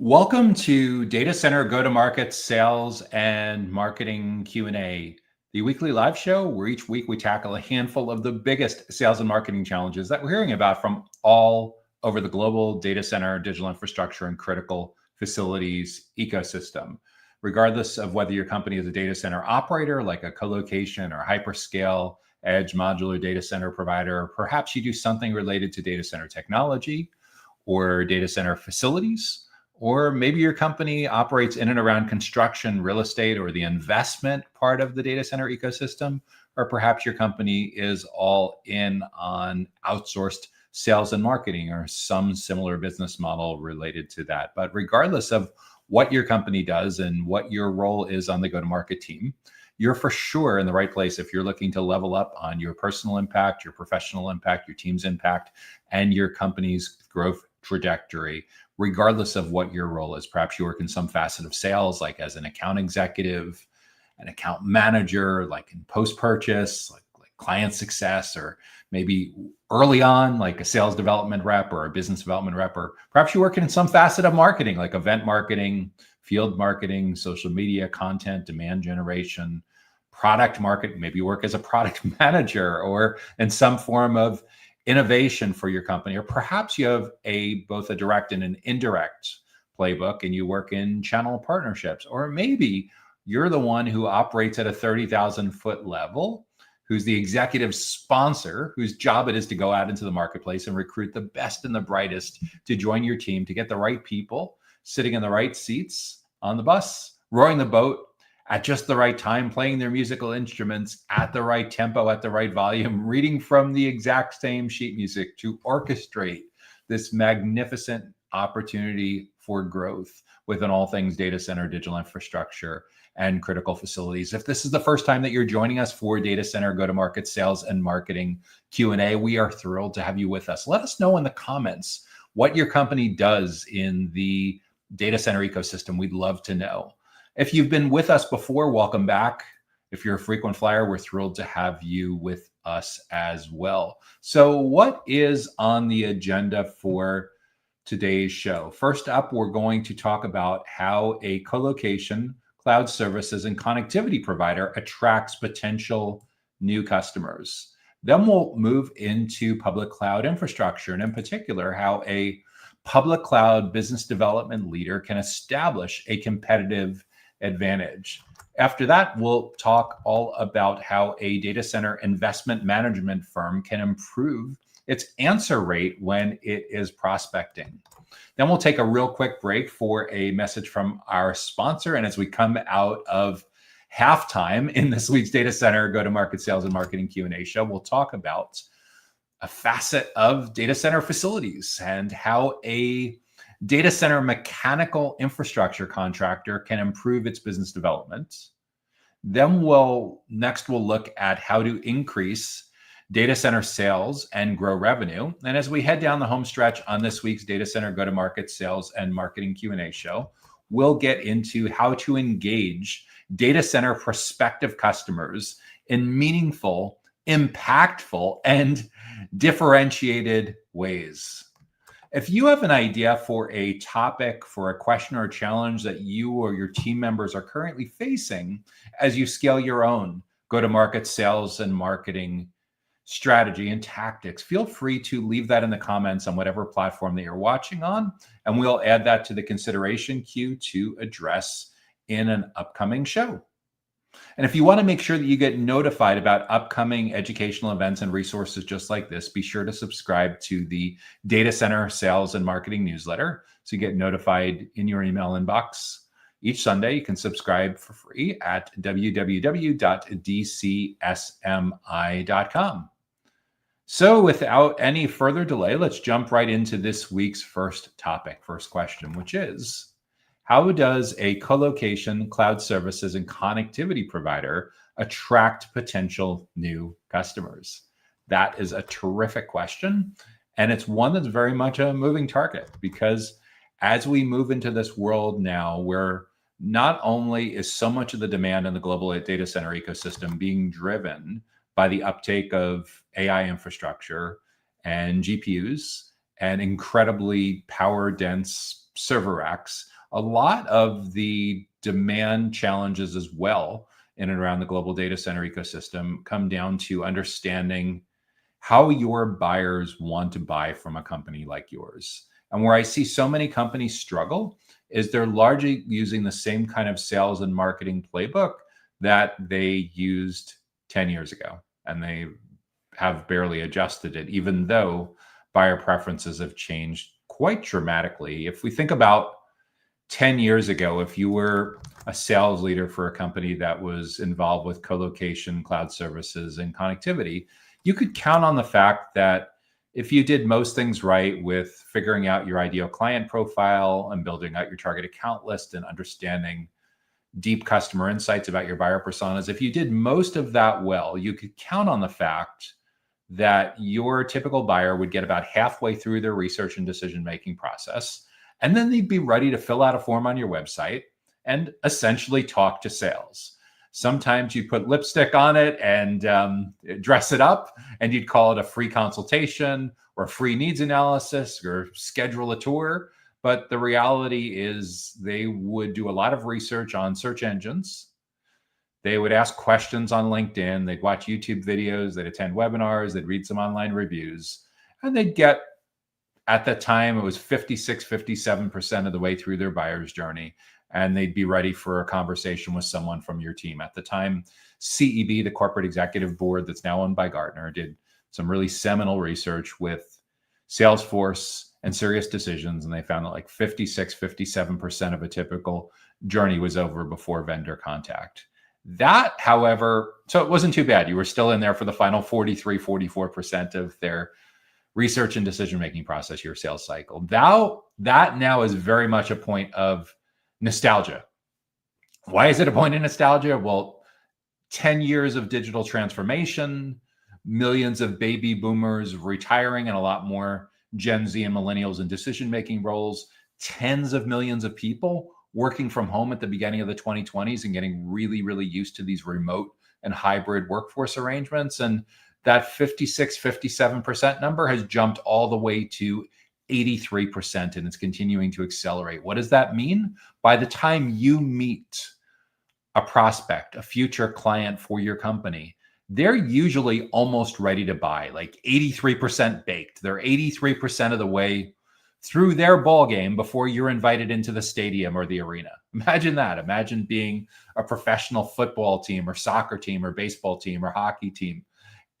Welcome to Data Center Go-to-Market Sales and Marketing Q&A, the weekly live show where each week we tackle a handful of the biggest sales and marketing challenges that we're hearing about from all over the global data center, digital infrastructure, and critical facilities ecosystem. Regardless of whether your company is a data center operator like a colocation or hyperscale, edge modular data center provider, or perhaps you do something related to data center technology or data center facilities, or maybe your company operates in and around construction, real estate, or the investment part of the data center ecosystem, or perhaps your company is all in on outsourced sales and marketing or some similar business model related to that. But regardless of what your company does and what your role is on the go-to-market team, you're for sure in the right place if you're looking to level up on your personal impact, your professional impact, your team's impact, and your company's growth trajectory, regardless of what your role is. Perhaps you work in some facet of sales, like as an account executive, an account manager, like in post-purchase, like client success, or maybe early on, like a sales development rep or a business development rep, or perhaps you work in some facet of marketing, like event marketing, field marketing, social media, content, demand generation, product marketing. Maybe you work as a product manager or in some form of innovation for your company, or perhaps you have both a direct and an indirect playbook and you work in channel partnerships, or maybe you're the one who operates at a 30,000 foot level, who's the executive sponsor, whose job it is to go out into the marketplace and recruit the best and the brightest to join your team, to get the right people sitting in the right seats on the bus, rowing the boat at just the right time, playing their musical instruments at the right tempo, at the right volume, reading from the exact same sheet music to orchestrate this magnificent opportunity for growth within all things data center, digital infrastructure, and critical facilities. If this is the first time that you're joining us for Data Center Go-to-Market Sales and Marketing Q&A, we are thrilled to have you with us. Let us know in the comments what your company does in the data center ecosystem. We'd love to know. If you've been with us before, welcome back. If you're a frequent flyer, we're thrilled to have you with us as well. So what is on the agenda for today's show? First up, we're going to talk about how a colocation, cloud services, and connectivity provider attracts potential new customers. Then we'll move into public cloud infrastructure, and in particular, how a public cloud business development leader can establish a competitive advantage. After that, we'll talk all about how a data center investment management firm can improve its answer rate when it is prospecting. Then we'll take a real quick break for a message from our sponsor. And as we come out of halftime in this week's Data Center Go-to-Market Sales and Marketing Q&A show, we'll talk about a facet of data center facilities and how a data center mechanical infrastructure contractor can improve its business development. Then we'll look at how to increase data center sales and grow revenue. And as we head down the home stretch on this week's Data Center Go-to-Market Sales and Marketing Q&A show, we'll get into how to engage data center prospective customers in meaningful, impactful, and differentiated ways. If you have an idea for a topic, for a question or a challenge that you or your team members are currently facing as you scale your own go-to-market sales and marketing strategy and tactics, feel free to leave that in the comments on whatever platform that you're watching on, and we'll add that to the consideration queue to address in an upcoming show. And if you want to make sure that you get notified about upcoming educational events and resources just like this, be sure to subscribe to the Data Center Sales and Marketing newsletter so you get notified in your email inbox. Each Sunday, you can subscribe for free at www.dcsmi.com. So without any further delay, let's jump right into this week's first topic, first question, which is, how does a colocation, cloud services, and connectivity provider attract potential new customers? That is a terrific question. And it's one that's very much a moving target, because as we move into this world now where not only is so much of the demand in the global data center ecosystem being driven by the uptake of AI infrastructure and GPUs and incredibly power dense server racks, a lot of the demand challenges as well in and around the global data center ecosystem come down to understanding how your buyers want to buy from a company like yours. And where I see so many companies struggle is they're largely using the same kind of sales and marketing playbook that they used 10 years ago. And they have barely adjusted it, even though buyer preferences have changed quite dramatically. If we think about 10 years ago, if you were a sales leader for a company that was involved with colocation, cloud services, and connectivity, you could count on the fact that if you did most things right with figuring out your ideal client profile and building out your target account list and understanding deep customer insights about your buyer personas, if you did most of that well, you could count on the fact that your typical buyer would get about halfway through their research and decision-making process, and then they'd be ready to fill out a form on your website and essentially talk to sales. Sometimes you put lipstick on it and dress it up, and you'd call it a free consultation or a free needs analysis or schedule a tour. But the reality is they would do a lot of research on search engines. They would ask questions on LinkedIn. They'd watch YouTube videos. They'd attend webinars. They'd read some online reviews. And they'd get, at that time, it was 56, 57% of the way through their buyer's journey. And they'd be ready for a conversation with someone from your team. At the time, CEB, the corporate executive board that's now owned by Gartner, did some really seminal research with Salesforce and SiriusDecisions, and they found that like 56, 57% of a typical journey was over before vendor contact. That, however, so it wasn't too bad. You were still in there for the final 43, 44% of their research and decision-making process, your sales cycle. That now is very much a point of nostalgia. Why is it a point of nostalgia? Well, 10 years of digital transformation, millions of baby boomers retiring, and a lot more Gen Z and millennials in decision-making roles, tens of millions of people working from home at the beginning of the 2020s and getting really, really used to these remote and hybrid workforce arrangements. And that 56, 57% number has jumped all the way to 83%, and it's continuing to accelerate. What does that mean? By the time you meet a prospect, a future client for your company, they're usually almost ready to buy, like 83% baked. They're 83% of the way through their ball game before you're invited into the stadium or the arena. Imagine that. Imagine being a professional football team or soccer team or baseball team or hockey team,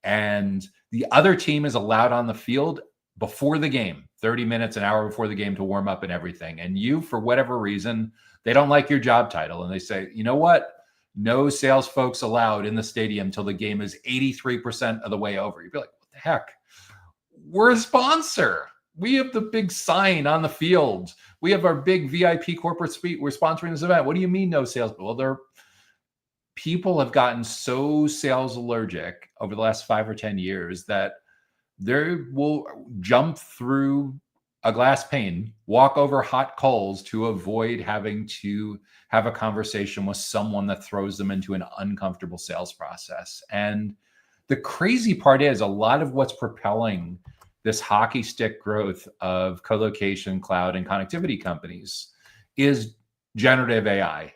and the other team is allowed on the field before the game, 30 minutes, an hour before the game to warm up and everything. And you, for whatever reason, they don't like your job title. And they say, you know what? No sales folks allowed in the stadium till the game is 83% of the way over. You'd be like, what the heck? We're a sponsor. We have the big sign on the field. We have our big VIP corporate suite. We're sponsoring this event. What do you mean no sales? Well, people have gotten so sales allergic over the last 5 or 10 years that they will jump through a glass pane, walk over hot coals to avoid having to have a conversation with someone that throws them into an uncomfortable sales process. And the crazy part is a lot of what's propelling this hockey stick growth of colocation, cloud, and connectivity companies is generative AI.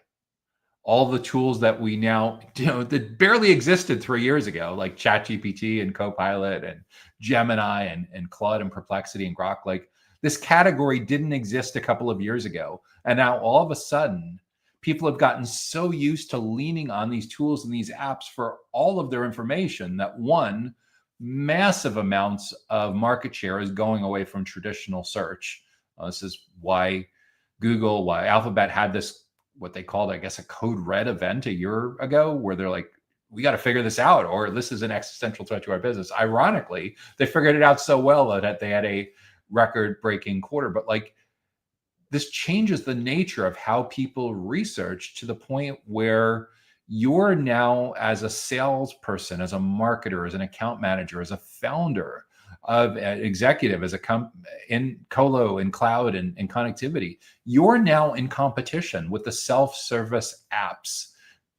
All the tools that we now, that barely existed 3 years ago, like ChatGPT and Copilot and Gemini and Claude and Perplexity and Grok, like this category didn't exist a couple of years ago. And now all of a sudden, people have gotten so used to leaning on these tools and these apps for all of their information that one, massive amounts of market share is going away from traditional search. This is why Google, why Alphabet had this, what they called, I guess, a code red event a year ago, where they're like, we got to figure this out, or this is an existential threat to our business. Ironically, they figured it out so well that they had a record-breaking quarter. But like, this changes the nature of how people research to the point where you're now, as a salesperson, as a marketer, as an account manager, as a founder, of an executive, as in colo and cloud and connectivity, you're now in competition with the self-service apps,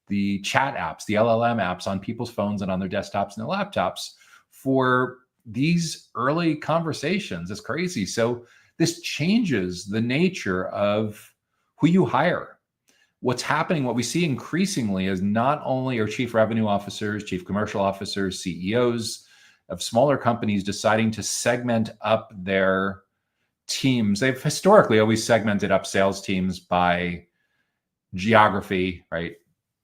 the chat apps, the LLM apps on people's phones and on their desktops and their laptops for these early conversations. It's crazy. So this changes the nature of who you hire. What's happening, what we see increasingly is not only are chief revenue officers, chief commercial officers, CEOs of smaller companies deciding to segment up their teams. They've historically always segmented up sales teams by geography, right?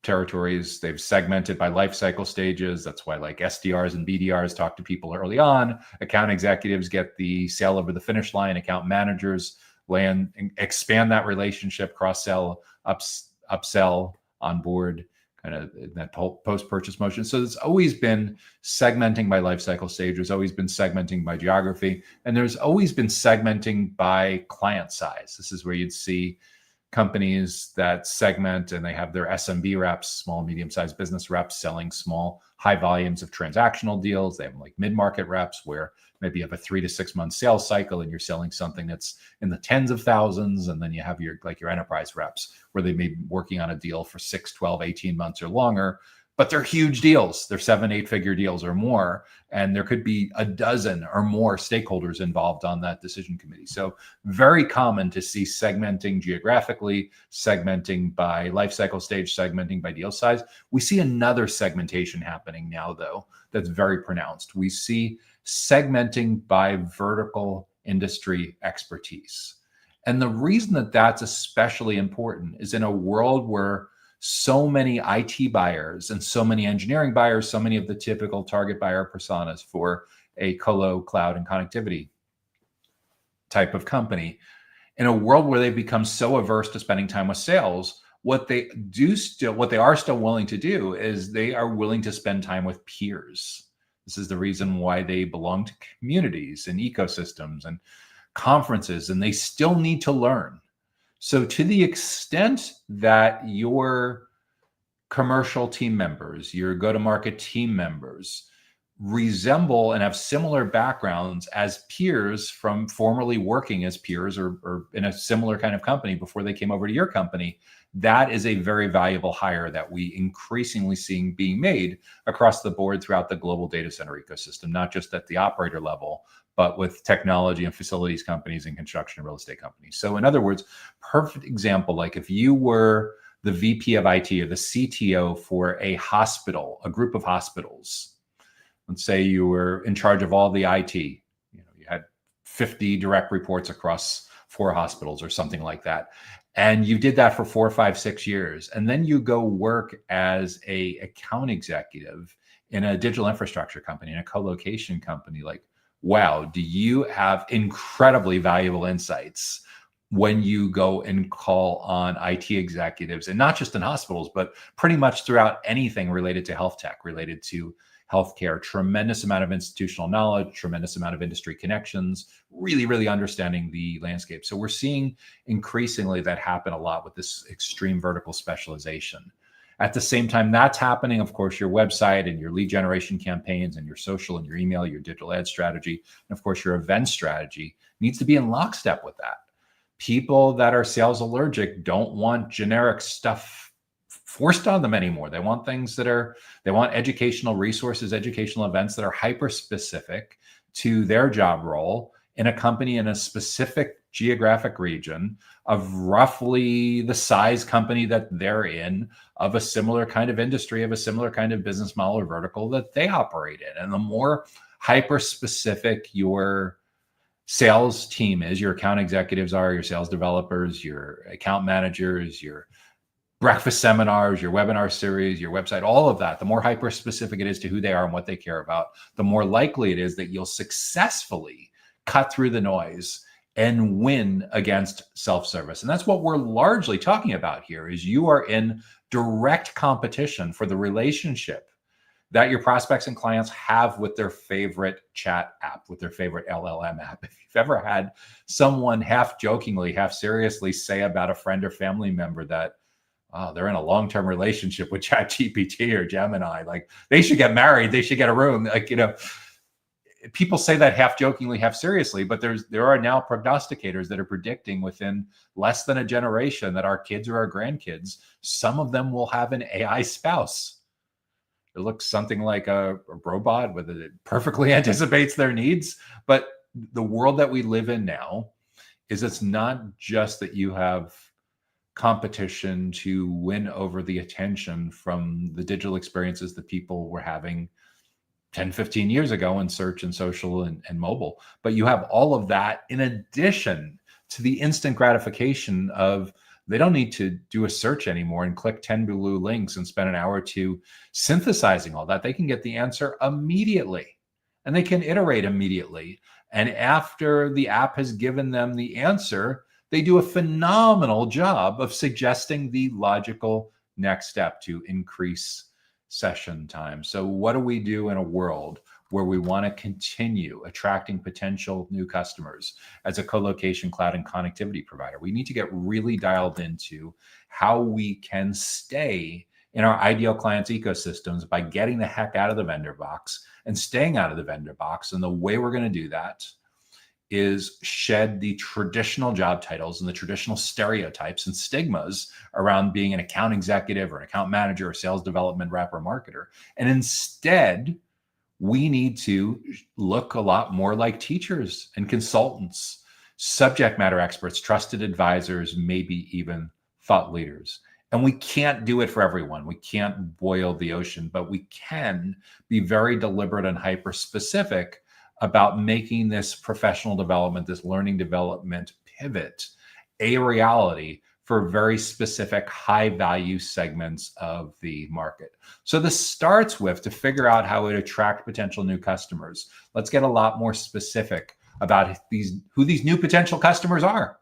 Territories. They've segmented by life cycle stages. That's why like SDRs and BDRs talk to people early on. Account executives get the sale over the finish line. Account managers land, expand that relationship, cross-sell, upsell, onboard, kind of that post-purchase motion. So it's always been segmenting by life cycle stage. There's always been segmenting by geography, and there's always been segmenting by client size. This is where you'd see companies that segment and they have their SMB reps, small, medium-sized business reps selling small, high volumes of transactional deals. They have like mid-market reps where maybe you have a 3 to 6 month sales cycle and you're selling something that's in the tens of thousands. And then you have your enterprise reps where they may be working on a deal for 6, 12, 18 months or longer, but they're huge deals. They're 7, 8 figure deals or more. And there could be a dozen or more stakeholders involved on that decision committee. So very common to see segmenting geographically, segmenting by life cycle stage, segmenting by deal size. We see another segmentation happening now, though, that's very pronounced. We see segmenting by vertical industry expertise. And the reason that that's especially important is in a world where so many IT buyers and so many engineering buyers, so many of the typical target buyer personas for a colo, cloud, and connectivity type of company, in a world where they've become so averse to spending time with sales, what they are still willing to do is they are willing to spend time with peers. This is the reason why they belong to communities and ecosystems and conferences, and they still need to learn. So to the extent that your commercial team members, your go-to-market team members resemble and have similar backgrounds as peers from formerly working as peers or in a similar kind of company before they came over to your company, that is a very valuable hire that we increasingly seeing being made across the board throughout the global data center ecosystem, not just at the operator level, but with technology and facilities companies and construction and real estate companies. So in other words, perfect example, like if you were the VP of IT or the CTO for a hospital, a group of hospitals, let's say you were in charge of all the IT, you had 50 direct reports across 4 hospitals or something like that. And you did that for 4, 5, 6 years. And then you go work as a account executive in a digital infrastructure company, in a co-location company. Like, wow, do you have incredibly valuable insights when you go and call on IT executives, and not just in hospitals, but pretty much throughout anything related to health tech, related to healthcare. Tremendous amount of institutional knowledge, tremendous amount of industry connections, really, really understanding the landscape. So we're seeing increasingly that happen a lot with this extreme vertical specialization. At the same time that's happening, of course, your website and your lead generation campaigns and your social and your email, your digital ad strategy, and of course, your event strategy needs to be in lockstep with that. People that are sales allergic don't want generic stuff forced on them anymore. They want things they want educational resources, educational events that are hyper specific to their job role in a company in a specific geographic region of roughly the size company that they're in, of a similar kind of industry, of a similar kind of business model or vertical that they operate in. And the more hyper specific your sales team is, your account executives are, your sales developers, your account managers, your breakfast seminars, your webinar series, your website, all of that, the more hyper specific it is to who they are and what they care about, the more likely it is that you'll successfully cut through the noise and win against self-service. And that's what we're largely talking about here, is you are in direct competition for the relationship that your prospects and clients have with their favorite chat app, with their favorite LLM app. If you've ever had someone half jokingly, half seriously say about a friend or family member that, oh, they're in a long-term relationship with ChatGPT or Gemini, like they should get married, they should get a room. Like, people say that half jokingly, half seriously, but there are now prognosticators that are predicting within less than a generation that our kids or our grandkids, some of them will have an AI spouse. It looks something like a robot with it perfectly anticipates their needs. But the world that we live in now is it's not just that you have competition to win over the attention from the digital experiences that people were having 10, 15 years ago in search and social and mobile. But you have all of that in addition to the instant gratification of they don't need to do a search anymore and click 10 blue links and spend an hour or two synthesizing all that. They can get the answer immediately and they can iterate immediately. And after the app has given them the answer, they do a phenomenal job of suggesting the logical next step to increase session time. So what do we do in a world where we want to continue attracting potential new customers as a co-location cloud and connectivity provider? We need to get really dialed into how we can stay in our ideal clients' ecosystems by getting the heck out of the vendor box and staying out of the vendor box. And the way we're going to do that is shed the traditional job titles and the traditional stereotypes and stigmas around being an account executive or an account manager or sales development rep or marketer. And instead, we need to look a lot more like teachers and consultants, subject matter experts, trusted advisors, maybe even thought leaders. And we can't do it for everyone. We can't boil the ocean, but we can be very deliberate and hyper specific about making this professional development, this learning development pivot a reality for very specific high value segments of the market. So this starts with to figure out how to attract potential new customers. Let's get a lot more specific about who these new potential customers are.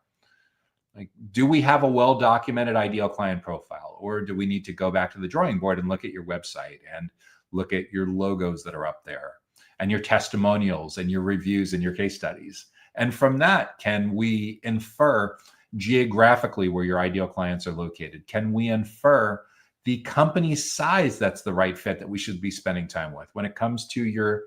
Like, do we have a well-documented ideal client profile, or do we need to go back to the drawing board and look at your website and look at your logos that are up there and your testimonials and your reviews and your case studies? And from that, can we infer geographically where your ideal clients are located? Can we infer the company size that's the right fit that we should be spending time with when it comes to your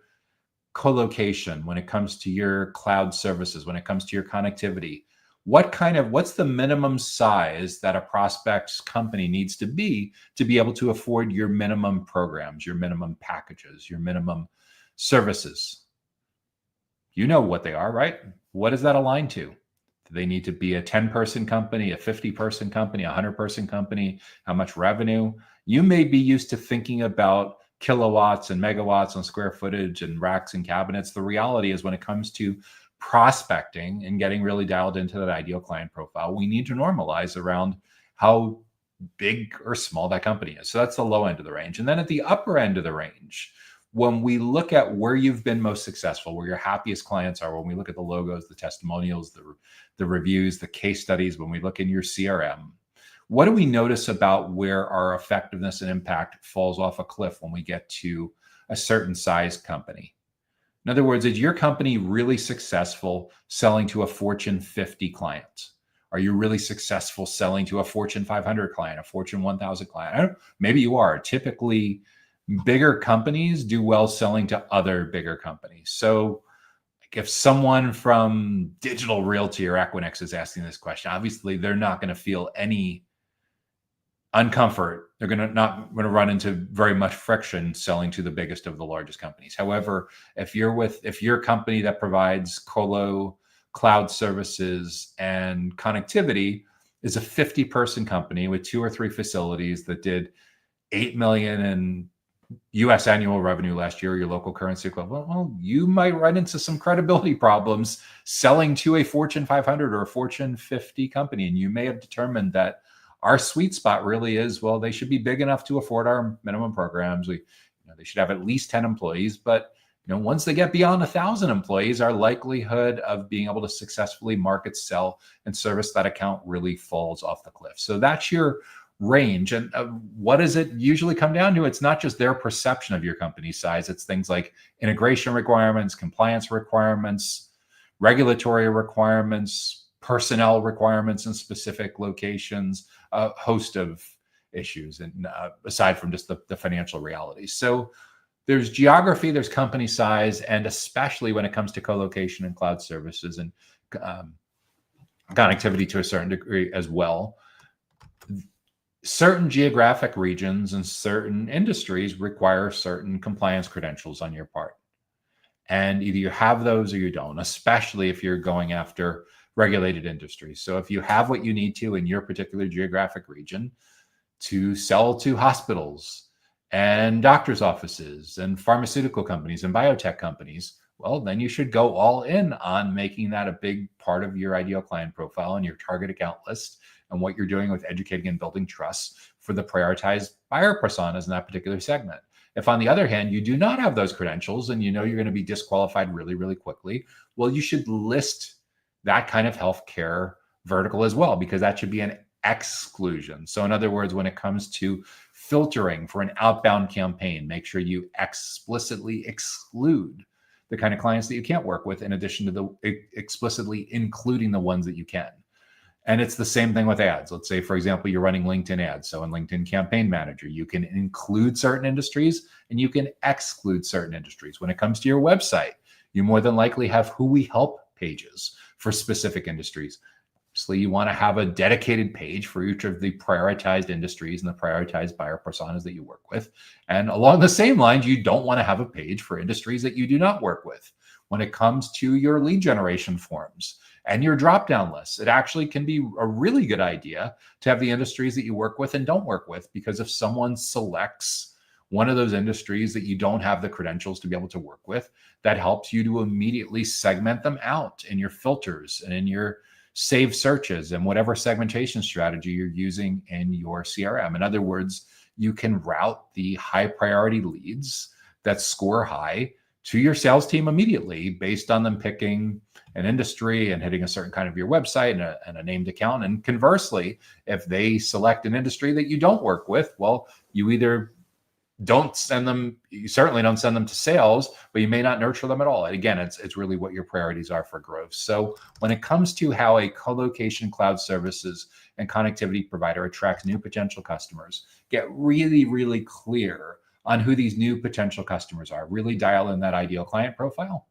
co-location, when it comes to your cloud services, when it comes to your connectivity? What's the minimum size that a prospect's company needs to be able to afford your minimum programs, your minimum packages, your minimum services? You know what they are, right? What is that aligned to? Do they need to be a 10-person company, a 50-person company, a 100-person company? How much revenue? You may be used to thinking about kilowatts and megawatts and square footage and racks and cabinets. The reality is when it comes to prospecting and getting really dialed into that ideal client profile, we need to normalize around how big or small that company is. So that's the low end of the range. And then at the upper end of the range, when we look at where you've been most successful, where your happiest clients are, when we look at the logos, the testimonials, the reviews, the case studies, when we look in your CRM, what do we notice about where our effectiveness and impact falls off a cliff when we get to a certain size company? In other words, is your company really successful selling to a Fortune 50 client? Are you really successful selling to a Fortune 500 client, a Fortune 1000 client? Maybe you are. Typically, bigger companies do well selling to other bigger companies. So if someone from Digital Realty or Equinix is asking this question, obviously they're not going to feel any uncomfort. They're not going to run into very much friction selling to the biggest of the largest companies. However, if you're a company that provides colo, cloud services, and connectivity, is a 50-person company with 2 or 3 facilities that did 8 million in US annual revenue last year, your local currency equivalent, well, you might run into some credibility problems selling to a Fortune 500 or a Fortune 50 company. And you may have determined that our sweet spot really is, well, they should be big enough to afford our minimum programs. They should have at least 10 employees, but once they get beyond 1,000 employees, our likelihood of being able to successfully market, sell, and service that account really falls off the cliff. So that's your range. And what does it usually come down to? It's not just their perception of your company size. It's things like integration requirements, compliance requirements, regulatory requirements, personnel requirements in specific locations, a host of issues, and aside from just the financial realities. So there's geography, there's company size, and especially when it comes to co-location and cloud services and connectivity to a certain degree as well, certain geographic regions and certain industries require certain compliance credentials on your part. And either you have those or you don't, especially if you're going after regulated industries. So if you have what you need to in your particular geographic region to sell to hospitals and doctors' offices and pharmaceutical companies and biotech companies, well, then you should go all in on making that a big part of your ideal client profile and your target account list and what you're doing with educating and building trust for the prioritized buyer personas in that particular segment. If, on the other hand, you do not have those credentials and you know you're going to be disqualified really, really quickly, well, you should list that kind of healthcare vertical as well, because that should be an exclusion. So in other words, when it comes to filtering for an outbound campaign, make sure you explicitly exclude the kind of clients that you can't work with, in addition to the explicitly including the ones that you can. And it's the same thing with ads. Let's say, for example, you're running LinkedIn ads. So in LinkedIn Campaign Manager, you can include certain industries and you can exclude certain industries. When it comes to your website, you more than likely have who we help pages for specific industries. Obviously, you want to have a dedicated page for each of the prioritized industries and the prioritized buyer personas that you work with. And along the same lines, you don't want to have a page for industries that you do not work with. When it comes to your lead generation forms and your drop-down lists, it actually can be a really good idea to have the industries that you work with and don't work with, because if someone selects one of those industries that you don't have the credentials to be able to work with, that helps you to immediately segment them out in your filters and in your saved searches and whatever segmentation strategy you're using in your CRM. In other words, you can route the high priority leads that score high to your sales team immediately based on them picking an industry and hitting a certain kind of your website and a named account. And conversely, if they select an industry that you don't work with, well, you either don't send them, you certainly don't send them to sales, but you may not nurture them at all. And again, it's really what your priorities are for growth. So when it comes to how a co-location cloud services and connectivity provider attracts new potential customers, get really, really clear on who these new potential customers are. Really dial in that ideal client profile,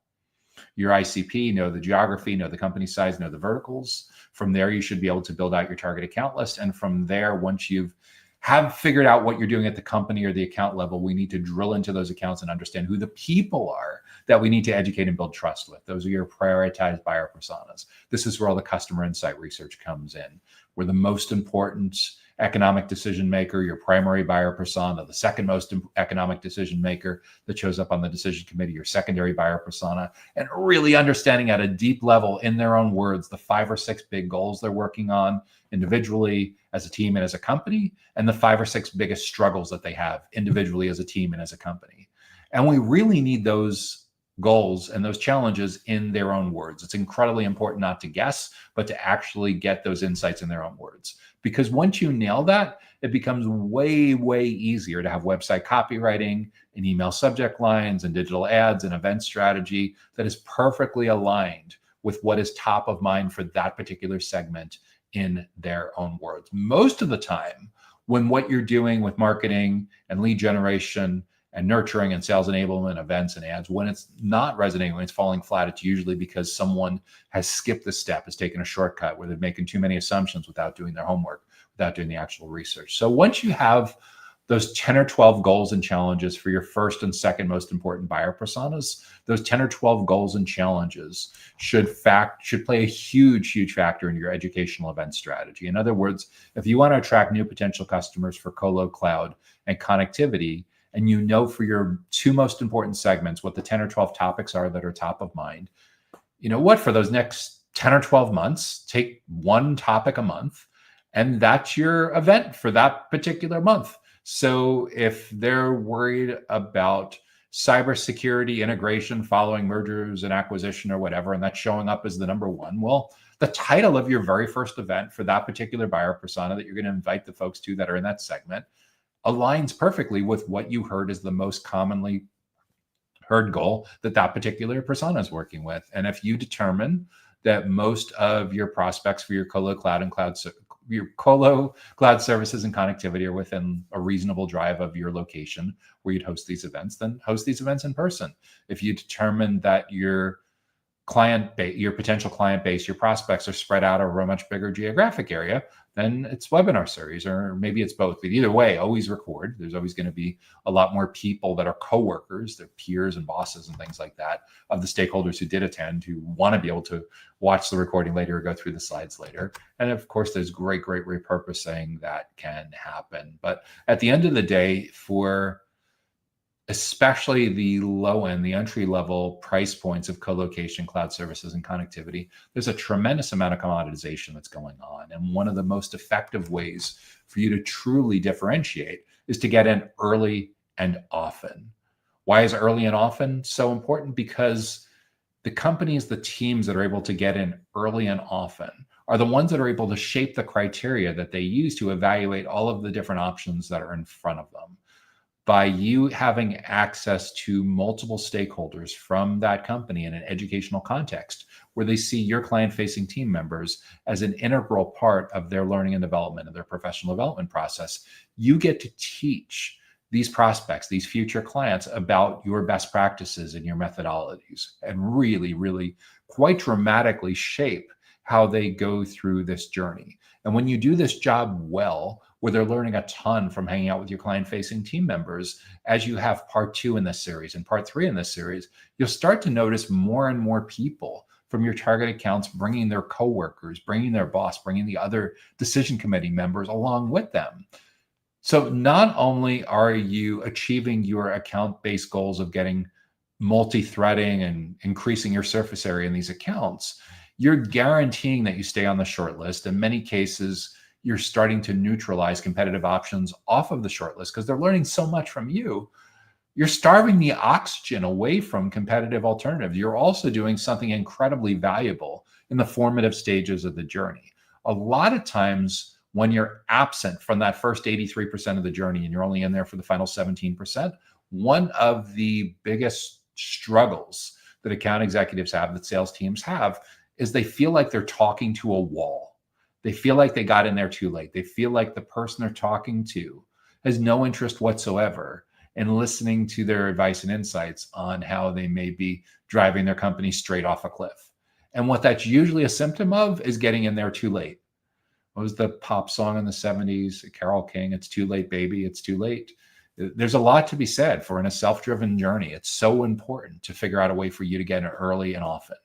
your ICP, know the geography, know the company size, know the verticals. From there, you should be able to build out your target account list. And from there, once you've have figured out what you're doing at the company or the account level, we need to drill into those accounts and understand who the people are that we need to educate and build trust with. Those are your prioritized buyer personas. This is where all the customer insight research comes in. We're the most important economic decision maker, your primary buyer persona, the second most economic decision maker that shows up on the decision committee, your secondary buyer persona, and really understanding at a deep level in their own words the 5 or 6 big goals they're working on individually, as a team, and as a company, and the 5 or 6 biggest struggles that they have individually, as a team, and as a company. And we really need those goals and those challenges in their own words. It's incredibly important not to guess, but to actually get those insights in their own words. Because once you nail that, it becomes way, way easier to have website copywriting and email subject lines and digital ads and event strategy that is perfectly aligned with what is top of mind for that particular segment in their own words. Most of the time, when what you're doing with marketing and lead generation and nurturing and sales enablement, events and ads, when it's not resonating, when it's falling flat, it's usually because someone has skipped the step, has taken a shortcut, where they're making too many assumptions without doing their homework, without doing the actual research. So once you have those 10 or 12 goals and challenges for your first and second most important buyer personas, those 10 or 12 goals and challenges should play a huge, huge factor in your educational event strategy. In other words, if you want to attract new potential customers for Colo Cloud and connectivity, and you know for your 2 most important segments what the 10 or 12 topics are that are top of mind, you know what, for those next 10 or 12 months, take 1 topic a month, and that's your event for that particular month. So if they're worried about cybersecurity integration following mergers and acquisition or whatever, and that's showing up as the number 1, well, the title of your very first event for that particular buyer persona that you're going to invite the folks to that are in that segment aligns perfectly with what you heard is the most commonly heard goal that that particular persona is working with. And if you determine that most of your prospects for your Colo Cloud and your Colo Cloud services and connectivity are within a reasonable drive of your location where you'd host these events, then host these events in person. If you determine that your your potential client base, your prospects are spread out over a much bigger geographic area, then it's webinar series, or maybe it's both. But either way, always record. There's always going to be a lot more people that are coworkers, their peers and bosses and things like that, of the stakeholders who did attend, who want to be able to watch the recording later or go through the slides later. And of course, there's great repurposing that can happen. But at the end of the day, for especially the low end, the entry level price points of co-location, cloud services, and connectivity, there's a tremendous amount of commoditization that's going on. And one of the most effective ways for you to truly differentiate is to get in early and often. Why is early and often so important? Because the companies, the teams that are able to get in early and often are the ones that are able to shape the criteria that they use to evaluate all of the different options that are in front of them. By you having access to multiple stakeholders from that company in an educational context, where they see your client-facing team members as an integral part of their learning and development and their professional development process, you get to teach these prospects, these future clients, about your best practices and your methodologies, and really quite dramatically shape how they go through this journey. And when you do this job well, where they're learning a ton from hanging out with your client-facing team members, as you have part 2 in this series and part 3 in this series, you'll start to notice more and more people from your target accounts bringing their coworkers, bringing their boss, bringing the other decision committee members along with them. So not only are you achieving your account-based goals of getting multi-threading and increasing your surface area in these accounts, you're guaranteeing that you stay on the short list. In many cases, you're starting to neutralize competitive options off of the shortlist because they're learning so much from you. You're starving the oxygen away from competitive alternatives. You're also doing something incredibly valuable in the formative stages of the journey. A lot of times when you're absent from that first 83% of the journey and you're only in there for the final 17%, one of the biggest struggles that account executives have, that sales teams have, is they feel like they're talking to a wall. They feel like they got in there too late. They feel like the person they're talking to has no interest whatsoever in listening to their advice and insights on how they may be driving their company straight off a cliff. And what that's usually a symptom of is getting in there too late. What was the pop song in the 70s? Carole King, "It's too late, baby, it's too late." There's a lot to be said for in a self-driven journey. It's so important to figure out a way for you to get in early and often,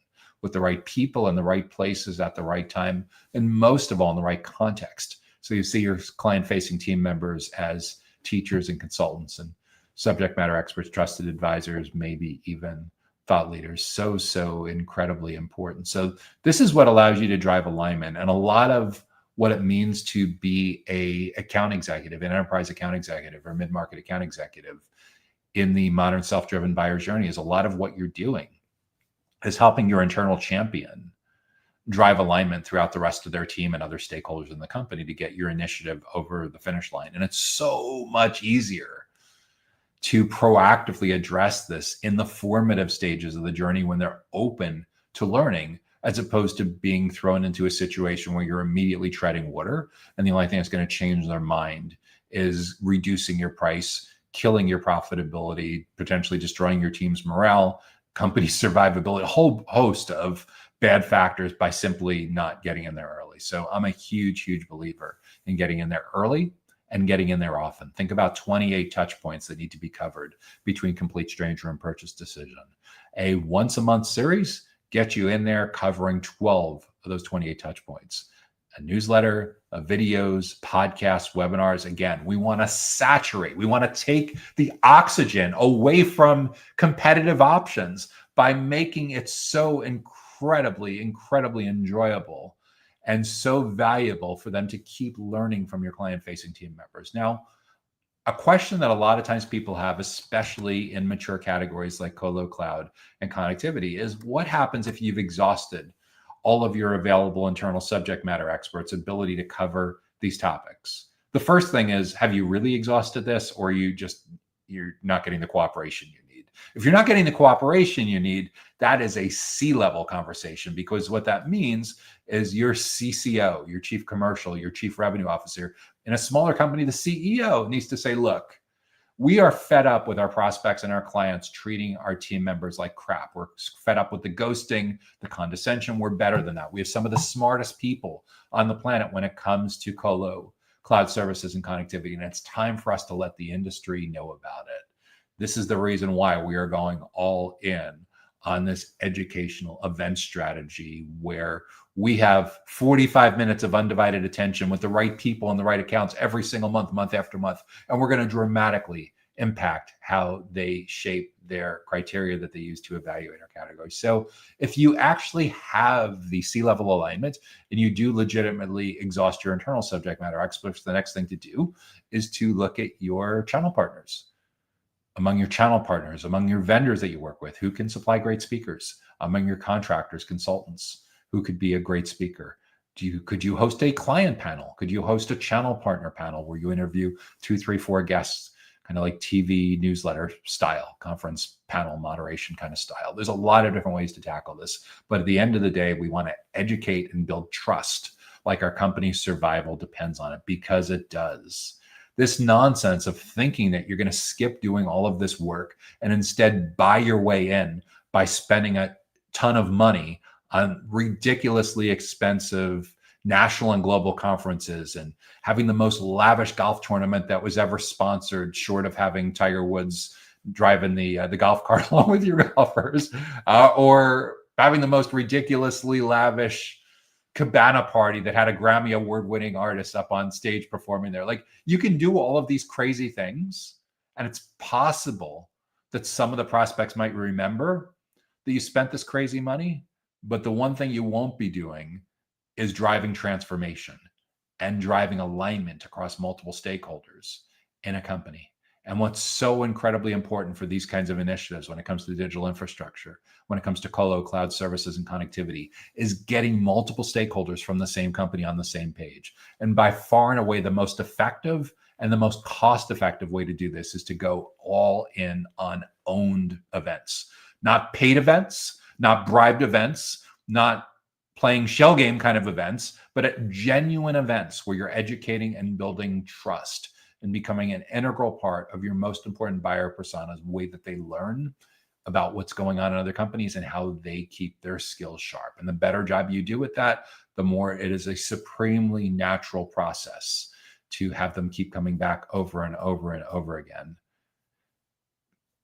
with the right people in the right places at the right time, and most of all in the right context. So you see your client-facing team members as teachers and consultants and subject matter experts, trusted advisors, maybe even thought leaders. So incredibly important. So this is what allows you to drive alignment, and a lot of what it means to be a account executive, an enterprise account executive or mid-market account executive in the modern self-driven buyer's journey is a lot of what you're doing is helping your internal champion drive alignment throughout the rest of their team and other stakeholders in the company to get your initiative over the finish line. And it's so much easier to proactively address this in the formative stages of the journey when they're open to learning, as opposed to being thrown into a situation where you're immediately treading water. And the only thing that's going to change their mind is reducing your price, killing your profitability, potentially destroying your team's morale, company survivability, a whole host of bad factors by simply not getting in there early. So I'm a huge believer in getting in there early and getting in there often. Think about 28 touch points that need to be covered between complete stranger and purchase decision. A once a month series gets you in there covering 12 of those 28 touch points. A newsletter, videos, podcasts, webinars. Again, we want to saturate. We want to take the oxygen away from competitive options by making it so incredibly enjoyable and so valuable for them to keep learning from your client-facing team members. Now, a question that a lot of times people have, especially in mature categories like colo, cloud, and connectivity, is what happens if you've exhausted all of your available internal subject matter experts' ability to cover these topics? The first thing is, have you really exhausted this, or you're not getting the cooperation you need? If you're not getting the cooperation you need, that is a C-level conversation, because what that means is your CCO, your chief commercial, your chief revenue officer in a smaller company, the CEO needs to say, look, We are fed up with our prospects and our clients treating our team members like crap. We're fed up with the ghosting, the condescension. We're better than that. We have some of the smartest people on the planet when it comes to colo, cloud services, and connectivity. And it's time for us to let the industry know about it. This is the reason why we are going all in on this educational event strategy where we have 45 minutes of undivided attention with the right people and the right accounts every single month, month after month. And we're going to dramatically impact how they shape their criteria that they use to evaluate our category. So if you actually have the C-level alignment and you do legitimately exhaust your internal subject matter experts, the next thing to do is to look at your channel partners. Among your channel partners, among your vendors that you work with, who can supply great speakers, among your contractors, consultants, who could be a great speaker. Could you host a client panel? Could you host a channel partner panel where you interview 2, 3, 4 guests, kind of like TV newsletter style, conference panel moderation kind of style? There's a lot of different ways to tackle this. But at the end of the day, we want to educate and build trust, like our company's survival depends on it, because it does. This nonsense of thinking that you're going to skip doing all of this work and instead buy your way in by spending a ton of money on ridiculously expensive national and global conferences and having the most lavish golf tournament that was ever sponsored, short of having Tiger Woods driving the golf cart along with your golfers, or having the most ridiculously lavish cabana party that had a Grammy award-winning artist up on stage performing there. Like, you can do all of these crazy things, and it's possible that some of the prospects might remember that you spent this crazy money, but the one thing you won't be doing is driving transformation and driving alignment across multiple stakeholders in a company. And what's so incredibly important for these kinds of initiatives when it comes to digital infrastructure, when it comes to colo, cloud services, and connectivity, is getting multiple stakeholders from the same company on the same page. And by far and away, the most effective and the most cost-effective way to do this is to go all in on owned events, not paid events, not bribed events, not playing shell game kind of events, but at genuine events where you're educating and building trust and becoming an integral part of your most important buyer personas, the way that they learn about what's going on in other companies and how they keep their skills sharp. And the better job you do with that, the more it is a supremely natural process to have them keep coming back over and over and over again.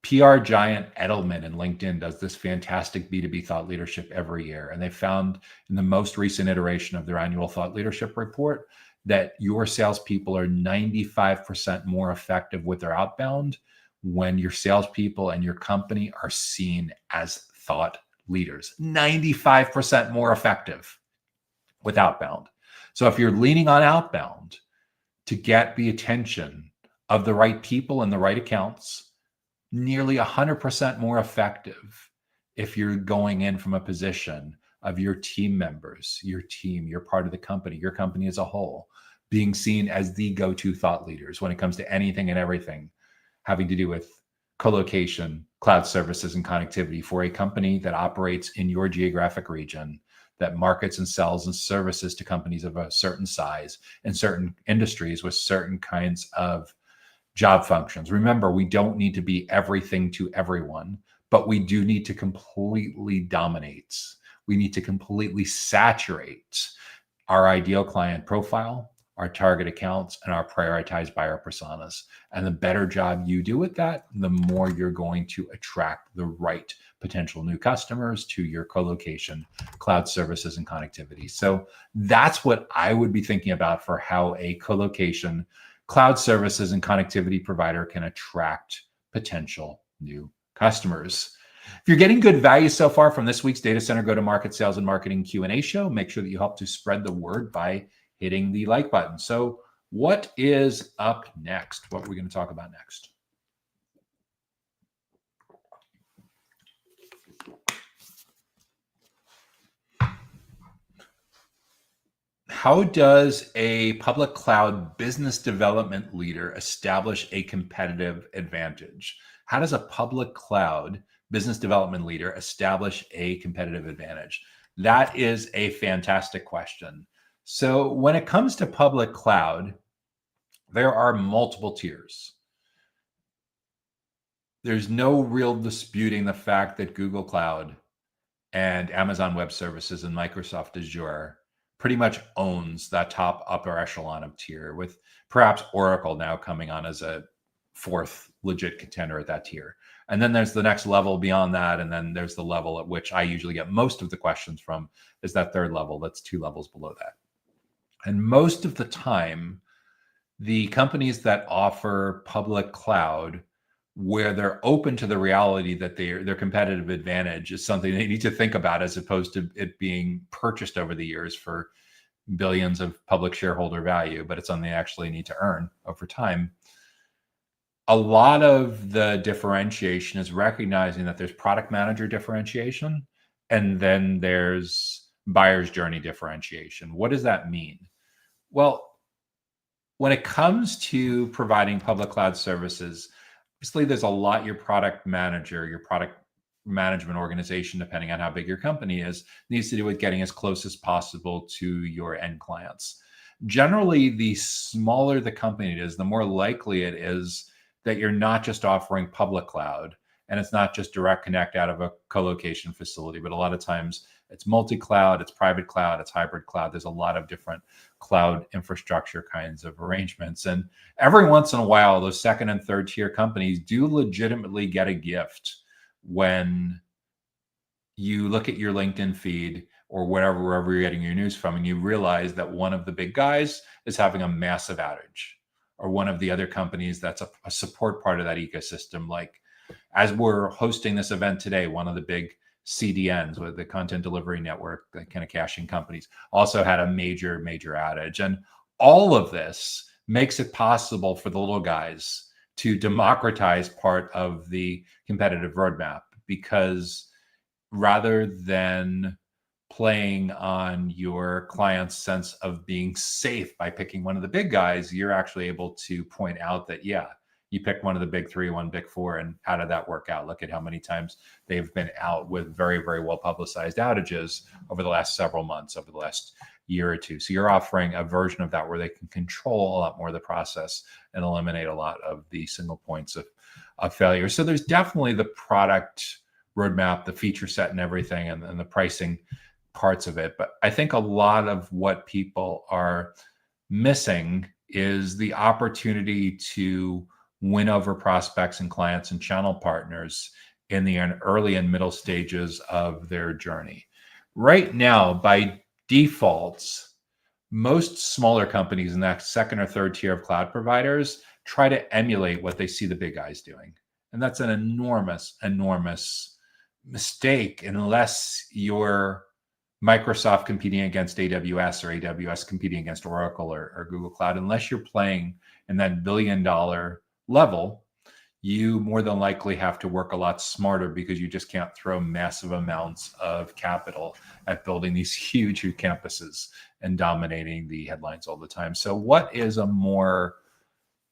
PR giant Edelman in LinkedIn does this fantastic B2B thought leadership every year. And they found in the most recent iteration of their annual thought leadership report that your salespeople are 95% more effective with their outbound when your salespeople and your company are seen as thought leaders. 95% more effective with outbound. So if you're leaning on outbound to get the attention of the right people and the right accounts, nearly 100% more effective if you're going in from a position of your team members, your team, you're part of the company, your company as a whole, being seen as the go-to thought leaders when it comes to anything and everything having to do with co-location, cloud services, and connectivity for a company that operates in your geographic region, that markets and sells and services to companies of a certain size and certain industries with certain kinds of job functions. Remember, we don't need to be everything to everyone, but we do need to completely dominate. We need to completely saturate our ideal client profile, our target accounts, and our prioritized buyer personas. And the better job you do with that, the more you're going to attract the right potential new customers to your co-location, cloud services, and connectivity. So that's what I would be thinking about for how a co-location, cloud services, and connectivity provider can attract potential new customers. If you're getting good value so far from this week's Data Center Go-to-Market Sales and Marketing Q&A show, make sure that you help to spread the word by hitting the like button. So what is up next? What are we going to talk about next? How does a public cloud business development leader establish a competitive advantage? How does a public cloud business development leader establish a competitive advantage? That is a fantastic question. So when it comes to public cloud, there are multiple tiers. There's no real disputing the fact that Google Cloud and Amazon Web Services and Microsoft Azure pretty much owns that top upper echelon of tier, with perhaps Oracle now coming on as a fourth legit contender at that tier. And then there's the next level beyond that. And then there's the level at which I usually get most of the questions from, is that third level that's 2 levels below that. And most of the time, the companies that offer public cloud, where they're open to the reality that their competitive advantage is something they need to think about, as opposed to it being purchased over the years for billions of public shareholder value, but it's something they actually need to earn over time. A lot of the differentiation is recognizing that there's product manager differentiation, and then there's buyer's journey differentiation. What does that mean? Well, when it comes to providing public cloud services, obviously there's a lot your product manager, your product management organization, depending on how big your company is, needs to do with getting as close as possible to your end clients. Generally, the smaller the company is, the more likely it is that you're not just offering public cloud, and it's not just direct connect out of a co-location facility, but a lot of times it's multi-cloud, it's private cloud, it's hybrid cloud. There's a lot of different cloud infrastructure kinds of arrangements. And every once in a while, those second and third tier companies do legitimately get a gift when you look at your LinkedIn feed or wherever you're getting your news from, and you realize that one of the big guys is having a massive outage, or one of the other companies that's a support part of that ecosystem. Like, as we're hosting this event today, one of the big CDNs, with the content delivery network, the kind of caching companies, also had a major outage. And all of this makes it possible for the little guys to democratize part of the competitive roadmap, because rather than playing on your client's sense of being safe by picking one of the big guys, you're actually able to point out that, yeah, you picked one of the big three, one big four, and how did that work out? Look at how many times they've been out with very well publicized outages over the last several months, over the last year or two. So you're offering a version of that where they can control a lot more of the process and eliminate a lot of the single points of failure. So there's definitely the product roadmap, the feature set and everything, and the pricing parts of it. But I think a lot of what people are missing is the opportunity to win over prospects and clients and channel partners in the early and middle stages of their journey. Right now, by default, most smaller companies in that second or third tier of cloud providers try to emulate what they see the big guys doing. And that's an enormous mistake, unless you're Microsoft competing against AWS, or AWS competing against Oracle or Google Cloud. Unless you're playing in that $1 billion level, you more than likely have to work a lot smarter, because you just can't throw massive amounts of capital at building these huge campuses and dominating the headlines all the time. So what is a more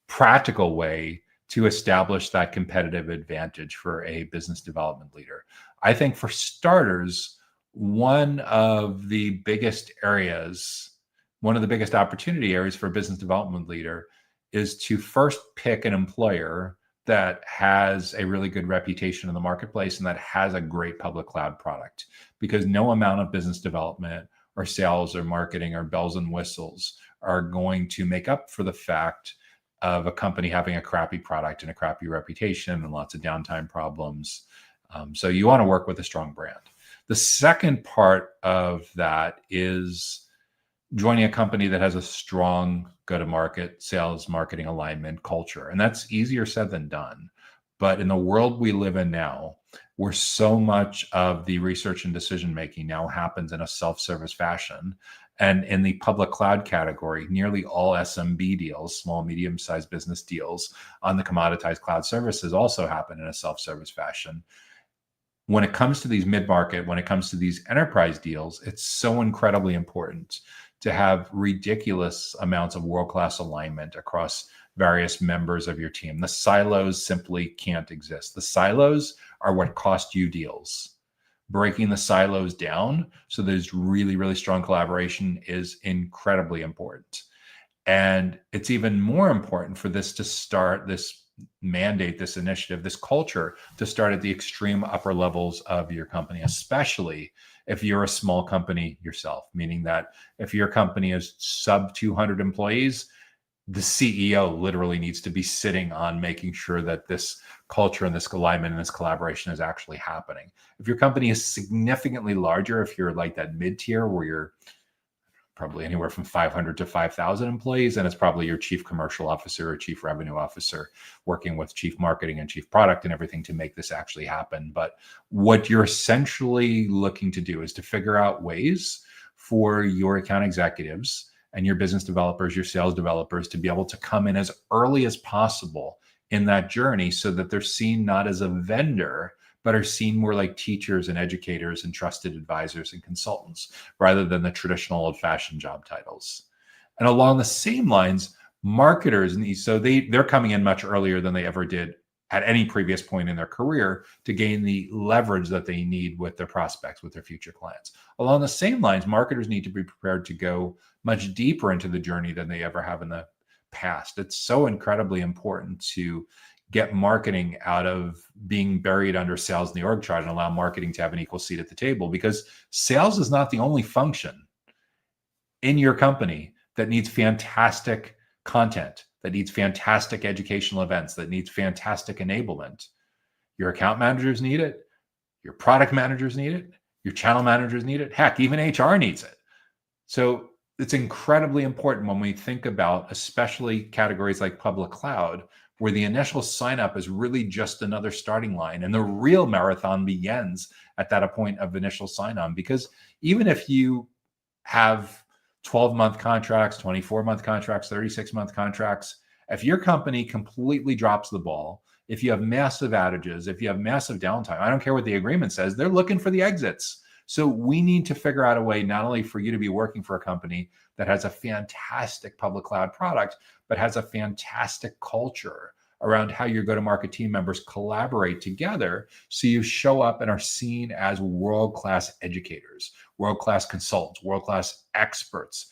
practical way to establish that competitive advantage for a business development leader? I think, for starters, one of the biggest opportunity areas for a business development leader is to first pick an employer that has a really good reputation in the marketplace and that has a great public cloud product, because no amount of business development or sales or marketing or bells and whistles are going to make up for the fact of a company having a crappy product and a crappy reputation and lots of downtime problems. So you want to work with a strong brand. The second part of that is joining a company that has a strong go-to-market sales marketing alignment culture. And that's easier said than done. But in the world we live in now, where so much of the research and decision-making now happens in a self-service fashion, and in the public cloud category, nearly all SMB deals, small, medium-sized business deals on the commoditized cloud services, also happen in a self-service fashion. When it comes to these mid-market, when it comes to these enterprise deals, it's so incredibly important to have ridiculous amounts of world-class alignment across various members of your team. The silos simply can't exist. The silos are what cost you deals. Breaking the silos down so there's really strong collaboration is incredibly important. And it's even more important for this to start, this mandate this initiative, this culture, to start at the extreme upper levels of your company, especially if you're a small company yourself, meaning that if your company is sub 200 employees, the CEO literally needs to be sitting on making sure that this culture and this alignment and this collaboration is actually happening. If your company is significantly larger, if you're like that mid-tier where you're probably anywhere from 500 to 5,000 employees, and it's probably your chief commercial officer or chief revenue officer working with chief marketing and chief product and everything to make this actually happen. But what you're essentially looking to do is to figure out ways for your account executives and your business developers, your sales developers to be able to come in as early as possible in that journey so that they're seen not as a vendor, but are seen more like teachers and educators and trusted advisors and consultants rather than the traditional old-fashioned job titles. And along the same lines, marketers, so they're coming in much earlier than they ever did at any previous point in their career to gain the leverage that they need with their prospects, with their future clients. Along the same lines, marketers need to be prepared to go much deeper into the journey than they ever have in the past. It's so incredibly important to get marketing out of being buried under sales in the org chart and allow marketing to have an equal seat at the table, because sales is not the only function in your company that needs fantastic content, that needs fantastic educational events, that needs fantastic enablement. Your account managers need it. Your product managers need it. Your channel managers need it. Heck, even HR needs it. So it's incredibly important when we think about, especially categories like public cloud, where the initial sign up is really just another starting line. And the real marathon begins at that point of initial sign on, because even if you have 12-month contracts, 24-month contracts, 36-month contracts, if your company completely drops the ball, if you have massive outages, if you have massive downtime, I don't care what the agreement says, they're looking for the exits. So we need to figure out a way not only for you to be working for a company that has a fantastic public cloud product, but has a fantastic culture around how your go-to-market team members collaborate together, so you show up and are seen as world-class educators, world-class consultants, world-class experts,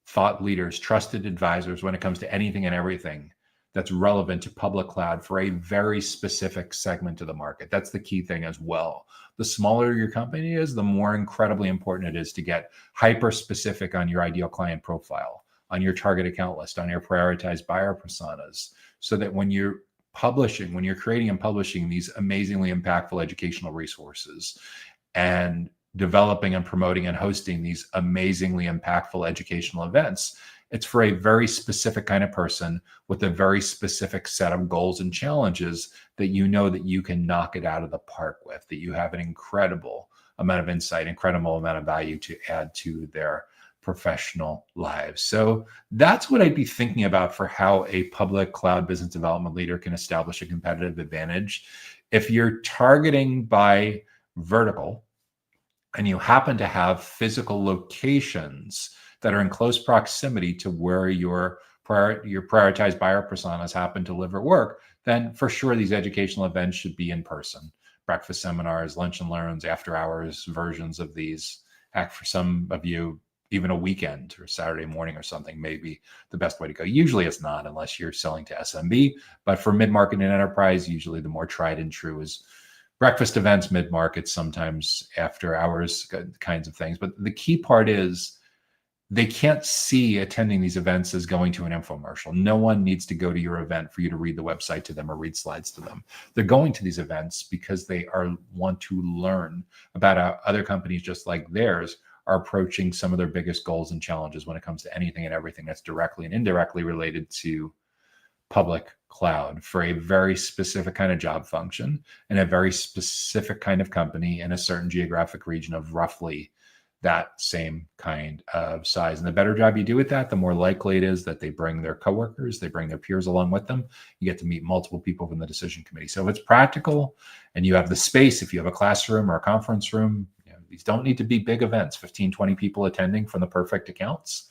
thought leaders, trusted advisors when it comes to anything and everything that's relevant to public cloud for a very specific segment of the market. That's the key thing as well. The smaller your company is, the more incredibly important it is to get hyper-specific on your ideal client profile, on your target account list, on your prioritized buyer personas, so that when you're publishing, when you're creating and publishing these amazingly impactful educational resources and developing and promoting and hosting these amazingly impactful educational events, it's for a very specific kind of person with a very specific set of goals and challenges that you know that you can knock it out of the park with, that you have an incredible amount of insight, incredible amount of value to add to their professional lives. So that's what I'd be thinking about for how a public cloud business development leader can establish a competitive advantage. If you're targeting by vertical and you happen to have physical locations that are in close proximity to where your prioritized buyer personas happen to live or work, then for sure these educational events should be in person. Breakfast seminars, lunch and learns, after hours versions of these. Heck, for some of you, even a weekend or Saturday morning or something may be the best way to go. Usually it's not, unless you're selling to SMB, but for mid-market and enterprise, usually the more tried and true is breakfast events, mid-market, sometimes after hours kinds of things. But the key part is they can't see attending these events as going to an infomercial. No one needs to go to your event for you to read the website to them or read slides to them. They're going to these events because they want to learn about how other companies just like theirs are approaching some of their biggest goals and challenges when it comes to anything and everything that's directly and indirectly related to public cloud for a very specific kind of job function and a very specific kind of company in a certain geographic region of roughly that same kind of size. And the better job you do with that, the more likely it is that they bring their coworkers, they bring their peers along with them. You get to meet multiple people from the decision committee. So if it's practical and you have the space, if you have a classroom or a conference room, these don't need to be big events. 15, 20 people attending from the perfect accounts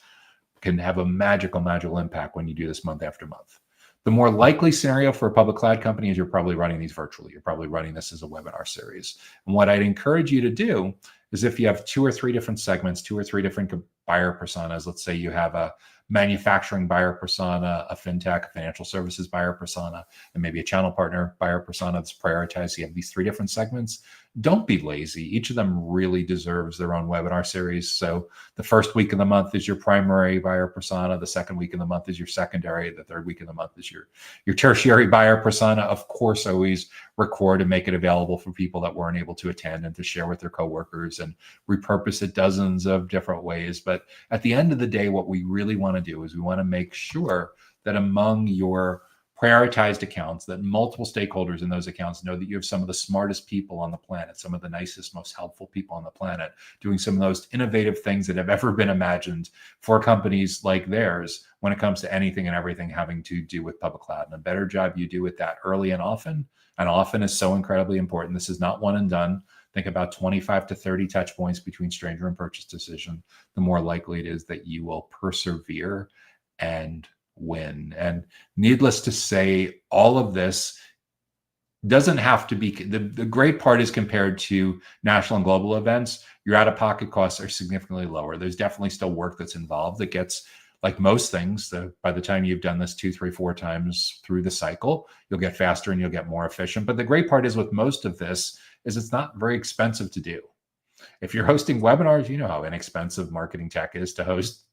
can have a magical impact when you do this month after month. The more likely scenario for a public cloud company is you're probably running these virtually. You're probably running this as a webinar series. And what I'd encourage you to do is, if you have 2 or 3 different segments, 2 or 3 different buyer personas. Let's say you have a manufacturing buyer persona, a fintech, a financial services buyer persona, and maybe a channel partner buyer persona that's prioritized. You have these 3 different segments. Don't be lazy. Each of them really deserves their own webinar series. So the first week of the month is your primary buyer persona. The second week of the month is your secondary. The third week of the month is your tertiary buyer persona. Of course, always record and make it available for people that weren't able to attend and to share with their coworkers and repurpose it dozens of different ways. But at the end of the day, what we really want to do is we want to make sure that among your prioritized accounts, that multiple stakeholders in those accounts know that you have some of the smartest people on the planet, some of the nicest, most helpful people on the planet, doing some of those innovative things that have ever been imagined for companies like theirs when it comes to anything and everything having to do with public cloud. And a better job you do with that early and often is so incredibly important. This is not one and done. Think about 25 to 30 touch points between stranger and purchase decision. The more likely it is that you will persevere and win. And needless to say, all of this doesn't have to be, the great part is compared to national and global events, your out-of-pocket costs are significantly lower. There's definitely still work that's involved that gets, like most things, by the time you've done this 2, 3, 4 times through the cycle, you'll get faster and you'll get more efficient. But the great part is with most of this is it's not very expensive to do. If you're hosting webinars, you know how inexpensive marketing tech is to host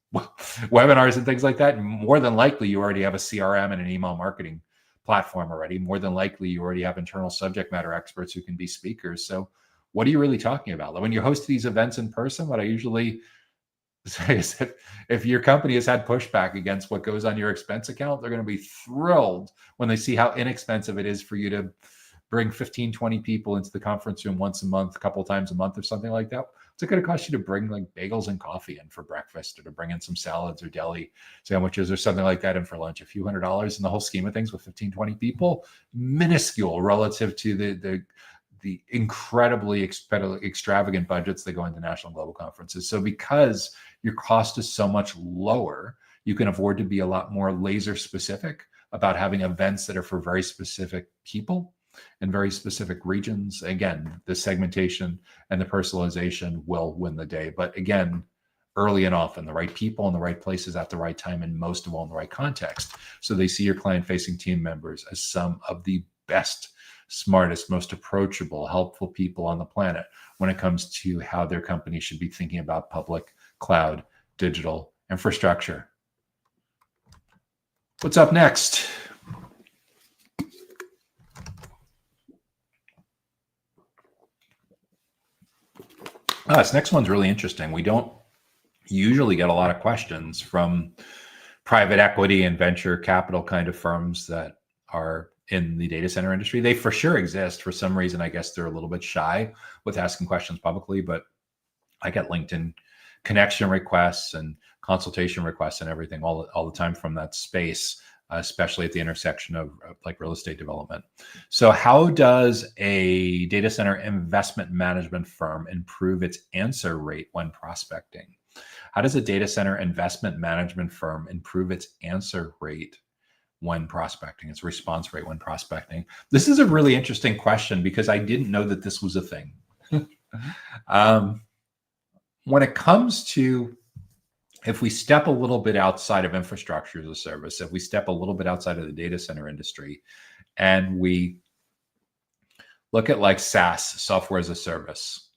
webinars and things like that. More than likely, you already have a CRM and an email marketing platform already. More than likely, you already have internal subject matter experts who can be speakers. So what are you really talking about? When you host these events in person, what I usually say is if your company has had pushback against what goes on your expense account, they're going to be thrilled when they see how inexpensive it is for you to bring 15, 20 people into the conference room once a month, a couple of times a month or something like that. What's it going to cost you to bring like bagels and coffee in for breakfast, or to bring in some salads or deli sandwiches or something like that in for lunch? A few $100s in the whole scheme of things with 15, 20 people, minuscule relative to the incredibly extravagant budgets that go into national and global conferences. So because your cost is so much lower, you can afford to be a lot more laser specific about having events that are for very specific people in very specific regions. Again, the segmentation and the personalization will win the day. But again, early and often, the right people in the right places at the right time, and most of all in the right context. So they see your client-facing team members as some of the best, smartest, most approachable, helpful people on the planet when it comes to how their company should be thinking about public cloud digital infrastructure. What's up next? This next one's really interesting. We don't usually get a lot of questions from private equity and venture capital kind of firms that are in the data center industry. They for sure exist. For some reason, I guess they're a little bit shy with asking questions publicly, but I get LinkedIn connection requests and consultation requests and everything all the time from that space, especially at the intersection of like real estate development. So how does a data center investment management firm improve its answer rate when prospecting? How does a data center investment management firm improve its answer rate when prospecting, its response rate when prospecting? This is a really interesting question because I didn't know that this was a thing. When it comes to, if we step a little bit outside of infrastructure as a service, if we step a little bit outside of the data center industry and we look at like SaaS, software as a service,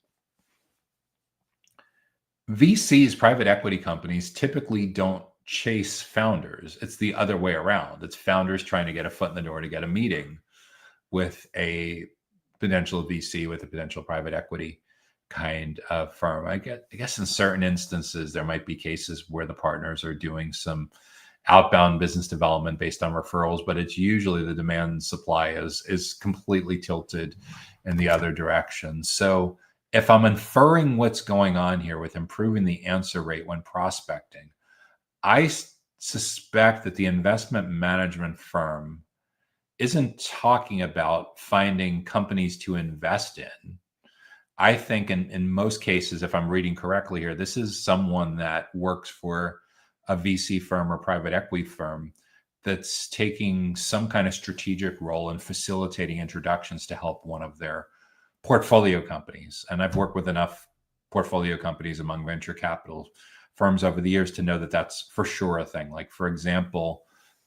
VCs, private equity companies, typically don't chase founders. It's the other way around. It's founders trying to get a foot in the door to get a meeting with a potential VC, with a potential private equity kind of firm. I guess in certain instances, there might be cases where the partners are doing some outbound business development based on referrals, but it's usually the demand and supply is completely tilted in the other direction. So if I'm inferring what's going on here with improving the answer rate when prospecting, I suspect that the investment management firm isn't talking about finding companies to invest in. I think in most cases, if I'm reading correctly here, this is someone that works for a VC firm or private equity firm that's taking some kind of strategic role in facilitating introductions to help one of their portfolio companies. And I've worked with enough portfolio companies among venture capital firms over the years to know that that's for sure a thing. Like, for example,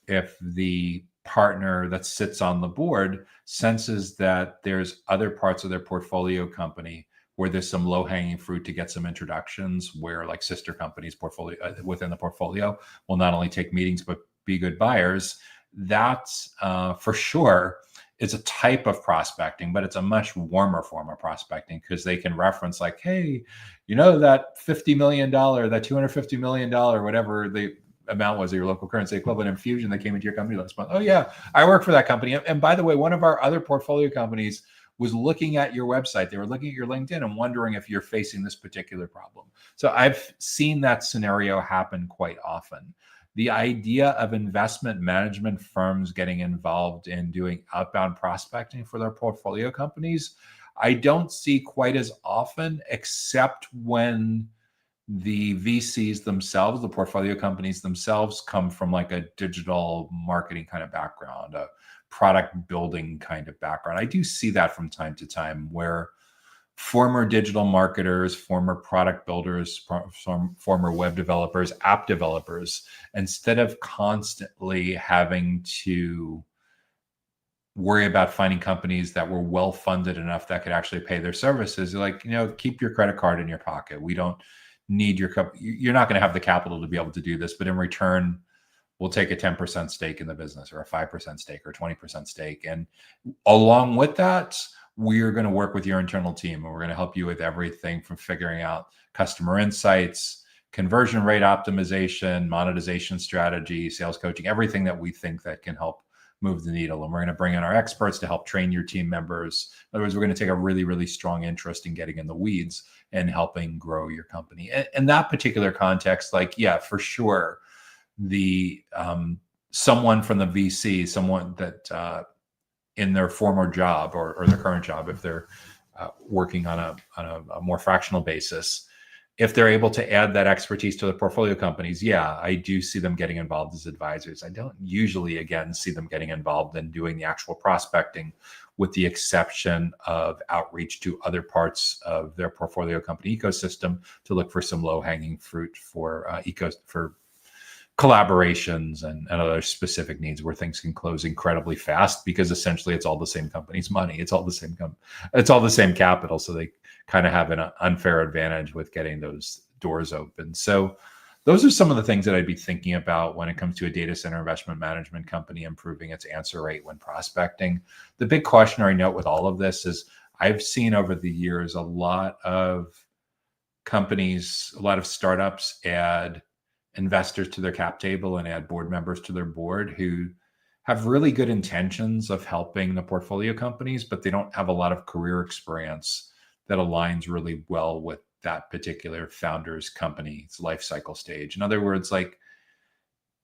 if the partner that sits on the board senses that there's other parts of their portfolio company where there's some low-hanging fruit to get some introductions, where like sister companies portfolio within the portfolio will not only take meetings but be good buyers, that's for sure is a type of prospecting, but it's a much warmer form of prospecting because they can reference like, hey, you know, that $50 million, that $250 million, whatever the amount was of your local currency equivalent infusion that came into your company last month. Oh yeah, I work for that company. And by the way, one of our other portfolio companies was looking at your website. They were looking at your LinkedIn and wondering if you're facing this particular problem. So I've seen that scenario happen quite often. The idea of investment management firms getting involved in doing outbound prospecting for their portfolio companies, I don't see quite as often, except when the VCs themselves, the portfolio companies themselves, come from like a digital marketing kind of background, a product building kind of background. I do see that from time to time where former digital marketers, former product builders, former web developers, app developers, instead of constantly having to worry about finding companies that were well funded enough that could actually pay their services, they're like, you know, keep your credit card in your pocket. We don't need your you're not going to have the capital to be able to do this, but in return, we'll take a 10% stake in the business, or a 5% stake, or 20% stake. And along with that, we're going to work with your internal team, and we're going to help you with everything from figuring out customer insights, conversion rate optimization, monetization strategy, sales coaching, everything that we think that can help move the needle. And we're going to bring in our experts to help train your team members. In other words, we're going to take a really, really strong interest in getting in the weeds and helping grow your company. In that particular context, like, yeah, for sure, the someone from the VC, someone that in their former job or their current job, if they're working on a more fractional basis, if they're able to add that expertise to the portfolio companies, yeah, I do see them getting involved as advisors. I don't usually, again, see them getting involved in doing the actual prospecting, with the exception of outreach to other parts of their portfolio company ecosystem to look for some low-hanging fruit for collaborations and other specific needs where things can close incredibly fast, because essentially it's all the same company's money. It's all the same it's all the same capital. So they kind of have an unfair advantage with getting those doors open. So those are some of the things that I'd be thinking about when it comes to a data center investment management company improving its answer rate when prospecting. The big cautionary note with all of this is I've seen over the years a lot of companies, a lot of startups add investors to their cap table and add board members to their board who have really good intentions of helping the portfolio companies, but they don't have a lot of career experience that aligns really well with that particular founder's company's life cycle stage. In other words, like,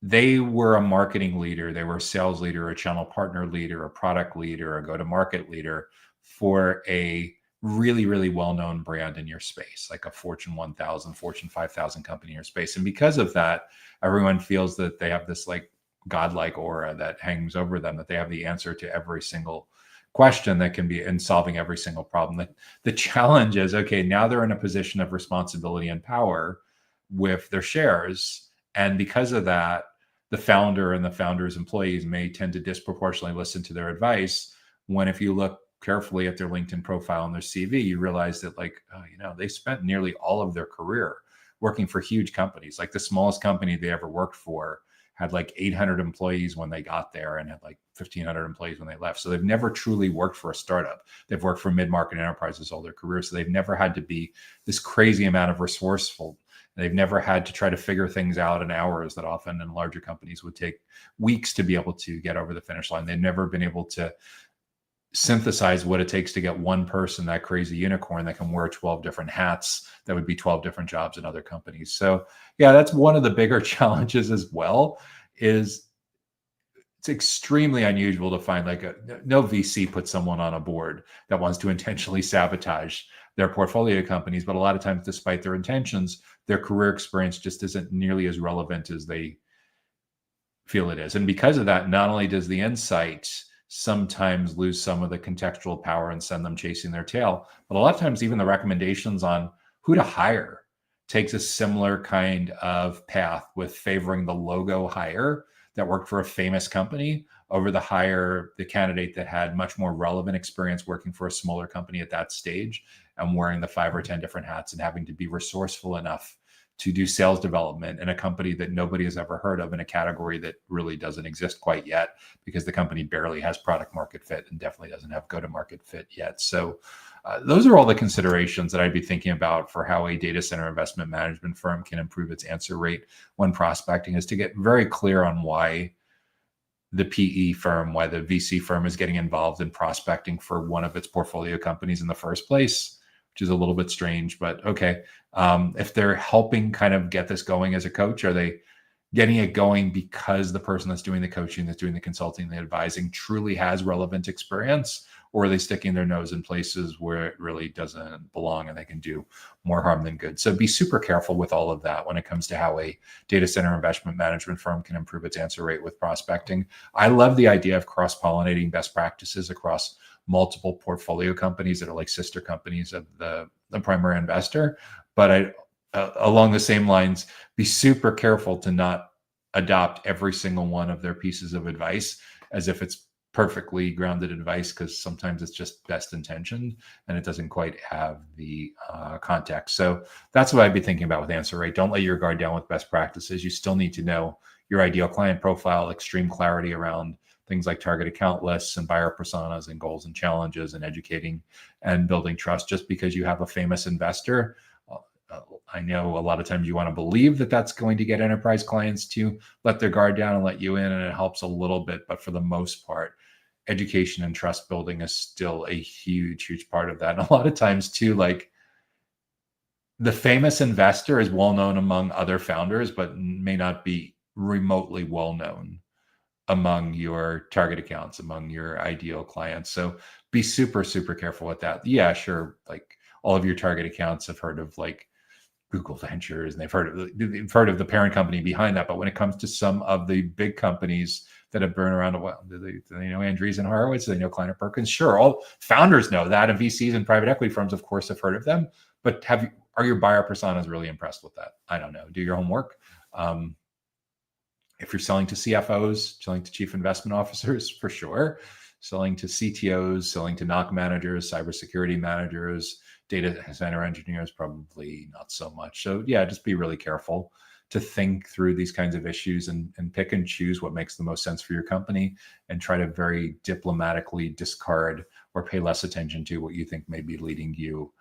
they were a marketing leader, they were a sales leader, a channel partner leader, a product leader, a go-to-market leader for a really, really well-known brand in your space, like a Fortune 1000, Fortune 5000 company in your space. And because of that, everyone feels that they have this like godlike aura that hangs over them, that they have the answer to every single question that can be in solving every single problem. The challenge is, okay, now they're in a position of responsibility and power with their shares. And because of that, the founder and the founder's employees may tend to disproportionately listen to their advice, when if you look carefully at their LinkedIn profile and their CV, you realize that, like, they spent nearly all of their career working for huge companies. Like, the smallest company they ever worked for had like 800 employees when they got there and had like 1,500 employees when they left. So they've never truly worked for a startup. They've worked for mid-market enterprises all their career. So they've never had to be this crazy amount of resourceful. They've never had to try to figure things out in hours that often in larger companies would take weeks to be able to get over the finish line. They've never been able to synthesize what it takes to get one person, that crazy unicorn that can wear 12 different hats that would be 12 different jobs in other companies. So yeah, that's one of the bigger challenges as well, is it's extremely unusual to find no VC puts someone on a board that wants to intentionally sabotage their portfolio companies. But a lot of times, despite their intentions, their career experience just isn't nearly as relevant as they feel it is. And because of that, not only does the insight sometimes lose some of the contextual power and send them chasing their tail, but a lot of times even the recommendations on who to hire takes a similar kind of path with favoring the logo hire that worked for a famous company over the candidate that had much more relevant experience working for a smaller company at that stage and wearing the 5 or 10 different hats and having to be resourceful enough to do sales development in a company that nobody has ever heard of, in a category that really doesn't exist quite yet, because the company barely has product market fit and definitely doesn't have go-to-market fit yet. So those are all the considerations that I'd be thinking about for how a data center investment management firm can improve its answer rate when prospecting, is to get very clear on why the PE firm, why the VC firm is getting involved in prospecting for one of its portfolio companies in the first place, which is a little bit strange, but okay. If they're helping kind of get this going as a coach, are they getting it going because the person that's doing the coaching, that's doing the consulting, the advising truly has relevant experience? Or are they sticking their nose in places where it really doesn't belong and they can do more harm than good? So be super careful with all of that when it comes to how a data center investment management firm can improve its answer rate with prospecting. I love the idea of cross-pollinating best practices across multiple portfolio companies that are like sister companies of the primary investor. But along the same lines, be super careful to not adopt every single one of their pieces of advice as if it's perfectly grounded advice, because sometimes it's just best intentioned and it doesn't quite have the context. So that's what I'd be thinking about with answer rate. Don't let your guard down with best practices. You still need to know your ideal client profile, extreme clarity around things like target account lists and buyer personas and goals and challenges, and educating and building trust. Just because you have a famous investor, I know a lot of times you want to believe that that's going to get enterprise clients to let their guard down and let you in, and it helps a little bit. But for the most part, education and trust building is still a huge part of that. And a lot of times too, like, the famous investor is well known among other founders, but may not be remotely well known among your target accounts, among your ideal clients. So be super careful with that. Yeah, sure. Like, all of your target accounts have heard of like Google Ventures, and they've heard of the parent company behind that. But when it comes to some of the big companies that have been around a while, do they know Andreessen Horowitz? Do they know Kleiner Perkins? Sure, all founders know that, and VCs and private equity firms, of course, have heard of them. But are your buyer personas really impressed with that? I don't know. Do your homework. If you're selling to CFOs, selling to chief investment officers, for sure. Selling to CTOs, selling to NOC managers, cybersecurity managers, data center engineers, probably not so much. So yeah, just be really careful to think through these kinds of issues and pick and choose what makes the most sense for your company, and try to very diplomatically discard or pay less attention to what you think may be leading you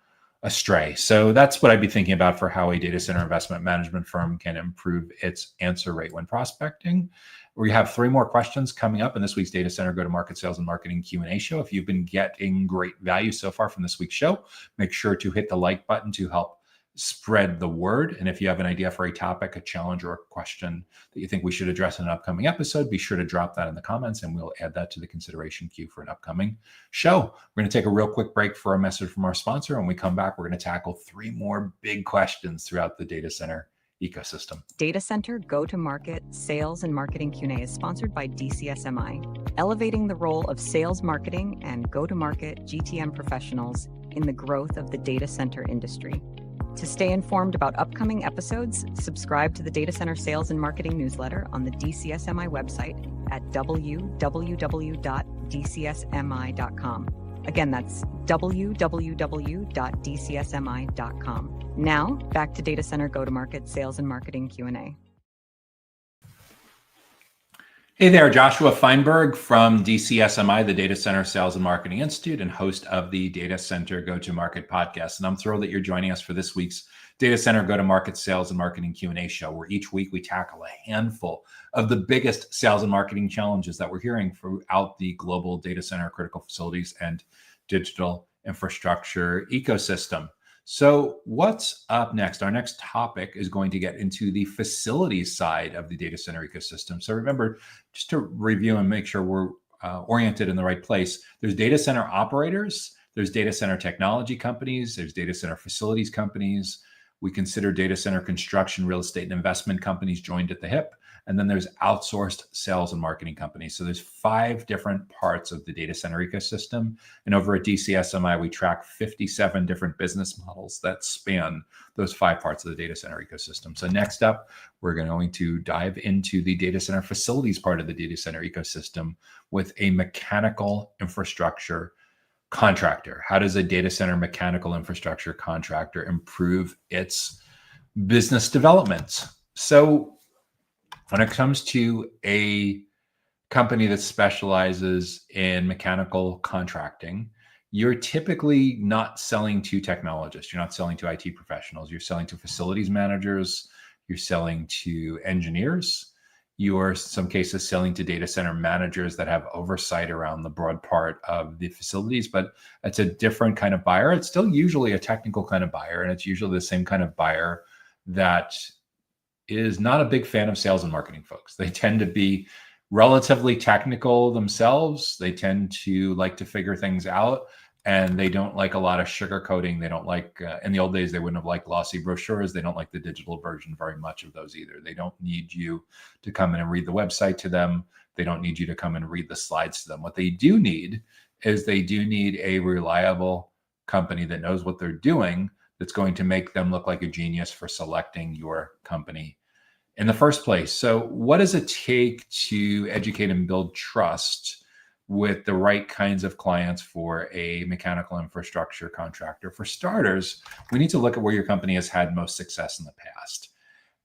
astray. So that's what I'd be thinking about for how a data center investment management firm can improve its answer rate when prospecting. We have 3 more questions coming up in this week's Data Center Go-to-Market Sales and Marketing Q&A show. If you've been getting great value so far from this week's show, make sure to hit the like button to help spread the word. And if you have an idea for a topic, a challenge, or a question that you think we should address in an upcoming episode, be sure to drop that in the comments and we'll add that to the consideration queue for an upcoming show. We're going to take a real quick break for a message from our sponsor. When we come back, we're going to tackle 3 more big questions throughout the data center ecosystem. Data Center Go-to-Market Sales and Marketing Q&A is sponsored by DCSMI, elevating the role of sales, marketing, and go-to-market GTM professionals in the growth of the data center industry. To stay informed about upcoming episodes, subscribe to the Data Center Sales and Marketing newsletter on the DCSMI website at www.dcsmi.com. Again, that's www.dcsmi.com. Now, back to Data Center Go-to-Market Sales and Marketing Q&A. Hey there, Joshua Feinberg from DCSMI, the Data Center Sales and Marketing Institute, and host of the Data Center Go-to-Market podcast. And I'm thrilled that you're joining us for this week's Data Center Go-to-Market Sales and Marketing Q&A show, where each week we tackle a handful of the biggest sales and marketing challenges that we're hearing throughout the global data center, critical facilities, and digital infrastructure ecosystem. So what's up next? Our next topic is going to get into the facilities side of the data center ecosystem. So remember, just to review and make sure we're oriented in the right place, there's data center operators, there's data center technology companies, there's data center facilities companies. We consider data center construction, real estate, and investment companies joined at the hip. And then there's outsourced sales and marketing companies. So there's 5 different parts of the data center ecosystem. And over at DCSMI, we track 57 different business models that span those 5 parts of the data center ecosystem. So next up, we're going to dive into the data center facilities part of the data center ecosystem with a mechanical infrastructure contractor. How does a data center mechanical infrastructure contractor improve its business development? So when it comes to a company that specializes in mechanical contracting, you're typically not selling to technologists. You're not selling to IT professionals. You're selling to facilities managers. You're selling to engineers. You're, in some cases, selling to data center managers that have oversight around the broad part of the facilities, but it's a different kind of buyer. It's still usually a technical kind of buyer, and it's usually the same kind of buyer that is not a big fan of sales and marketing folks. They tend to be relatively technical themselves. They tend to like to figure things out, and they don't like a lot of sugarcoating. They don't like, in the old days, they wouldn't have liked glossy brochures. They don't like the digital version very much of those either. They don't need you to come in and read the website to them. They don't need you to come and read the slides to them. What they do need is they do need a reliable company that knows what they're doing, that's going to make them look like a genius for selecting your company in the first place. So what does it take to educate and build trust with the right kinds of clients for a mechanical infrastructure contractor? For starters, we need to look at where your company has had most success in the past.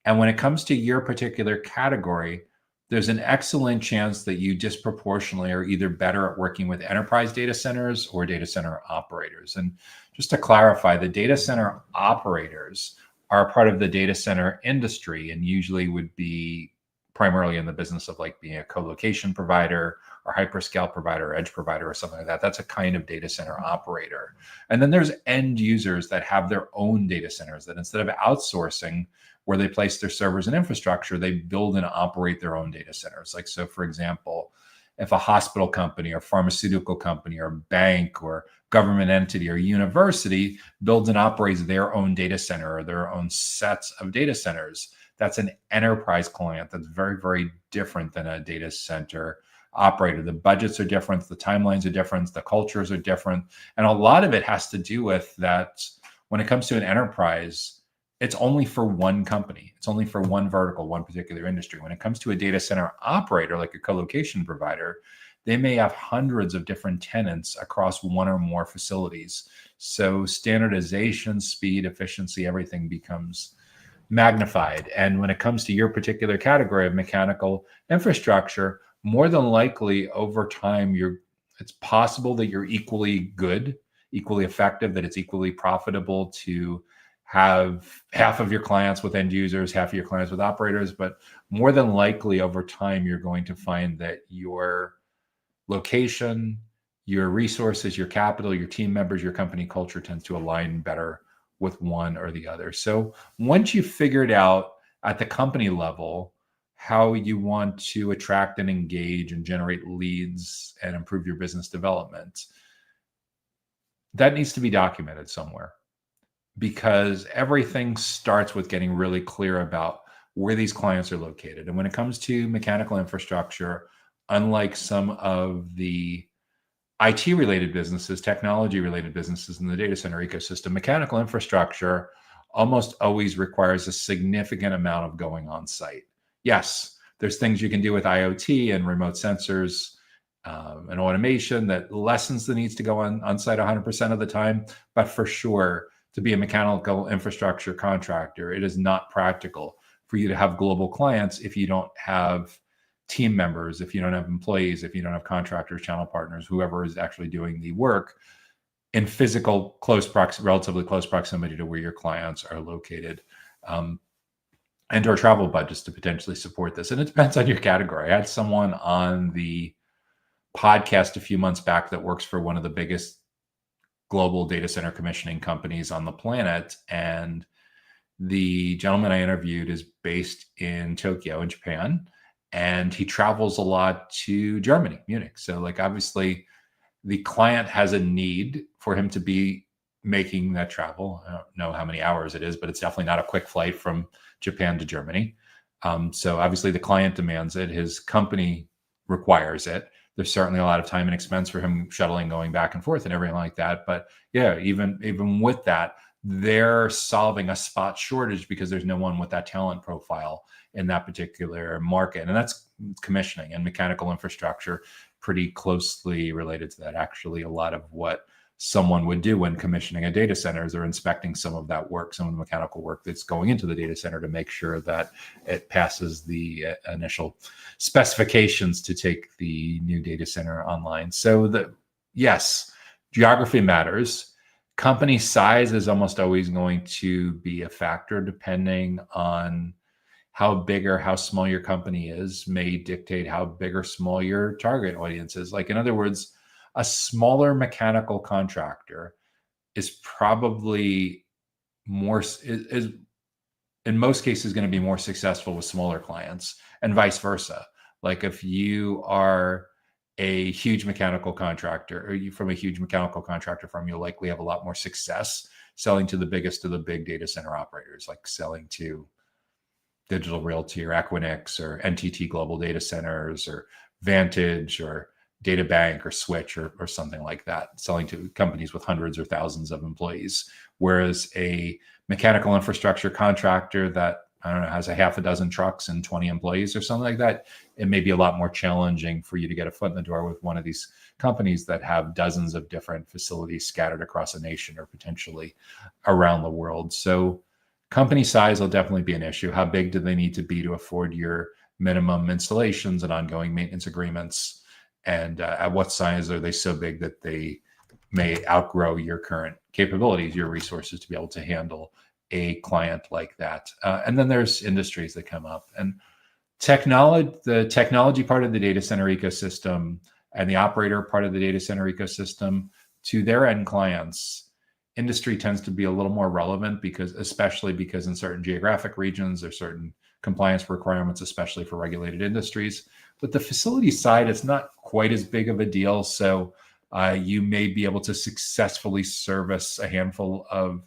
And when it comes to your particular category, there's an excellent chance that you disproportionately are either better at working with enterprise data centers or data center operators. And just to clarify, the data center operators are a part of the data center industry and usually would be primarily in the business of like being a co-location provider or hyperscale provider or edge provider or something like that. That's a kind of data center operator. And then there's end users that have their own data centers that instead of outsourcing where they place their servers and infrastructure, they build and operate their own data centers. Like, so for example, if a hospital company or pharmaceutical company or bank or government entity or university builds and operates their own data center or their own sets of data centers, that's an enterprise client. That's very, very different than a data center operator. The budgets are different, the timelines are different, the cultures are different. And a lot of it has to do with that when it comes to an enterprise, it's only for one company. It's only for one vertical, one particular industry. When it comes to a data center operator, like a co-location provider, they may have hundreds of different tenants across one or more facilities. So standardization, speed, efficiency, everything becomes magnified. And when it comes to your particular category of mechanical infrastructure, more than likely over time, it's possible that you're equally good, equally effective, that it's equally profitable to have half of your clients with end users, half of your clients with operators. But more than likely over time, you're going to find that your location, your resources, your capital, your team members, your company culture tends to align better with one or the other. So once you've figured out at the company level how you want to attract and engage and generate leads and improve your business development, that needs to be documented somewhere, because everything starts with getting really clear about where these clients are located. And when it comes to mechanical infrastructure, unlike some of the IT-related businesses, technology-related businesses in the data center ecosystem, mechanical infrastructure almost always requires a significant amount of going on site. Yes, there's things you can do with IoT and remote sensors and automation that lessens the needs to go on site 100% of the time. But for sure, to be a mechanical infrastructure contractor, it is not practical for you to have global clients if you don't have team members, if you don't have employees, if you don't have contractors, channel partners, whoever is actually doing the work in physical, relatively close proximity to where your clients are located, and or travel budgets to potentially support this. And it depends on your category. I had someone on the podcast a few months back that works for one of the biggest global data center commissioning companies on the planet. And the gentleman I interviewed is based in Tokyo in Japan, and he travels a lot to Germany, Munich. So like obviously the client has a need for him to be making that travel. I don't know how many hours it is, but it's definitely not a quick flight from Japan to Germany. So obviously the client demands it. His company requires it. There's certainly a lot of time and expense for him shuttling, going back and forth and everything like that. But yeah, even with that, they're solving a spot shortage because there's no one with that talent profile in that particular market. And that's commissioning and mechanical infrastructure, pretty closely related to that. Actually, a lot of what someone would do when commissioning a data center is they're inspecting some of that work, some of the mechanical work that's going into the data center to make sure that it passes the initial specifications to take the new data center online. So yes, geography matters. Company size is almost always going to be a factor, depending on how big or how small your company is, may dictate how big or small your target audience is. Like, in other words, a smaller mechanical contractor is probably is in most cases going to be more successful with smaller clients, and vice versa. Like, if you are a huge mechanical contractor, or you from a huge mechanical contractor firm, you'll likely have a lot more success selling to the biggest of the big data center operators, like selling to Digital Realty or Equinix or NTT Global Data Centers or Vantage or DataBank or Switch or something like that, selling to companies with hundreds or thousands of employees. Whereas a mechanical infrastructure contractor that, I don't know, has a half a dozen trucks and 20 employees or something like that, it may be a lot more challenging for you to get a foot in the door with one of these companies that have dozens of different facilities scattered across a nation or potentially around the world. So company size will definitely be an issue. How big do they need to be to afford your minimum installations and ongoing maintenance agreements? And at what size are they so big that they may outgrow your current capabilities, your resources to be able to handle a client like that? And then there's industries that come up. And the technology part of the data center ecosystem and the operator part of the data center ecosystem, to their end clients, industry tends to be a little more relevant, especially because in certain geographic regions, there's certain compliance requirements, especially for regulated industries. But the facility side, it's not quite as big of a deal. So you may be able to successfully service a handful of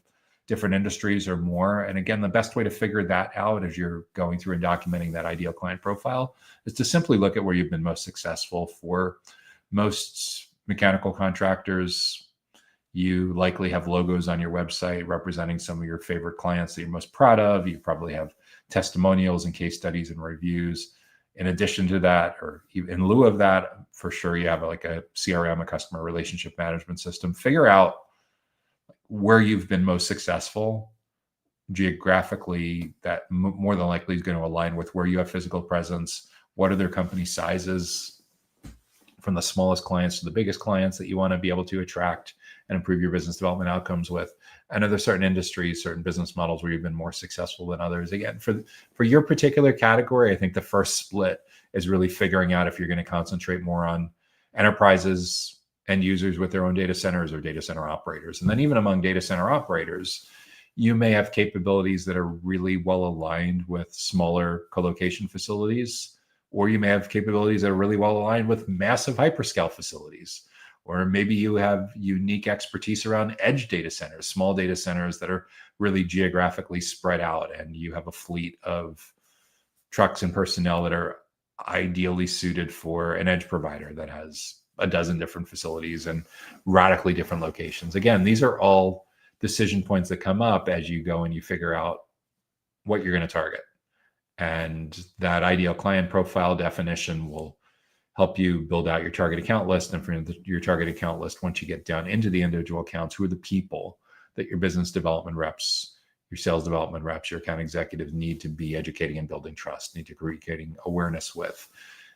different industries or more. And again, the best way to figure that out as you're going through and documenting that ideal client profile is to simply look at where you've been most successful. For most mechanical contractors, you likely have logos on your website representing some of your favorite clients that you're most proud of. You probably have testimonials and case studies and reviews. In addition to that, or in lieu of that, for sure, you have like a CRM, a customer relationship management system. Figure out where you've been most successful geographically. That more than likely is going to align with where you have physical presence. What are their company sizes, from the smallest clients to the biggest clients that you want to be able to attract and improve your business development outcomes with? And are there certain industries, certain business models where you've been more successful than others? Again, for your particular category, I think the first split is really figuring out if you're going to concentrate more on enterprises, end users with their own data centers, or data center operators. And then even among data center operators, you may have capabilities that are really well aligned with smaller colocation facilities, or you may have capabilities that are really well aligned with massive hyperscale facilities. Or maybe you have unique expertise around edge data centers, small data centers that are really geographically spread out, and you have a fleet of trucks and personnel that are ideally suited for an edge provider that has a dozen different facilities and radically different locations. Again, these are all decision points that come up as you go and you figure out what you're going to target. And that ideal client profile definition will help you build out your target account list. And for your target account list, once you get down into the individual accounts, who are the people that your business development reps, your sales development reps, your account executives need to be educating and building trust, need to be creating awareness with.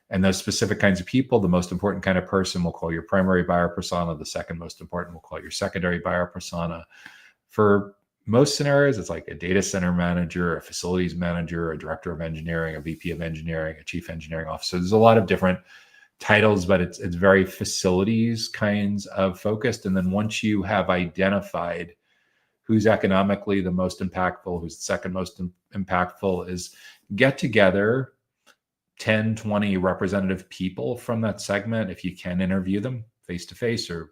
And those specific kinds of people, the most important kind of person we'll call your primary buyer persona. The second most important we'll call your secondary buyer persona. For most scenarios, it's like a data center manager, a facilities manager, a director of engineering, a VP of engineering, a chief engineering officer. There's a lot of different titles, but it's very facilities kinds of focused. And then once you have identified who's economically the most impactful, who's the second most impactful, is get together 10, 20 representative people from that segment. If you can interview them face to face or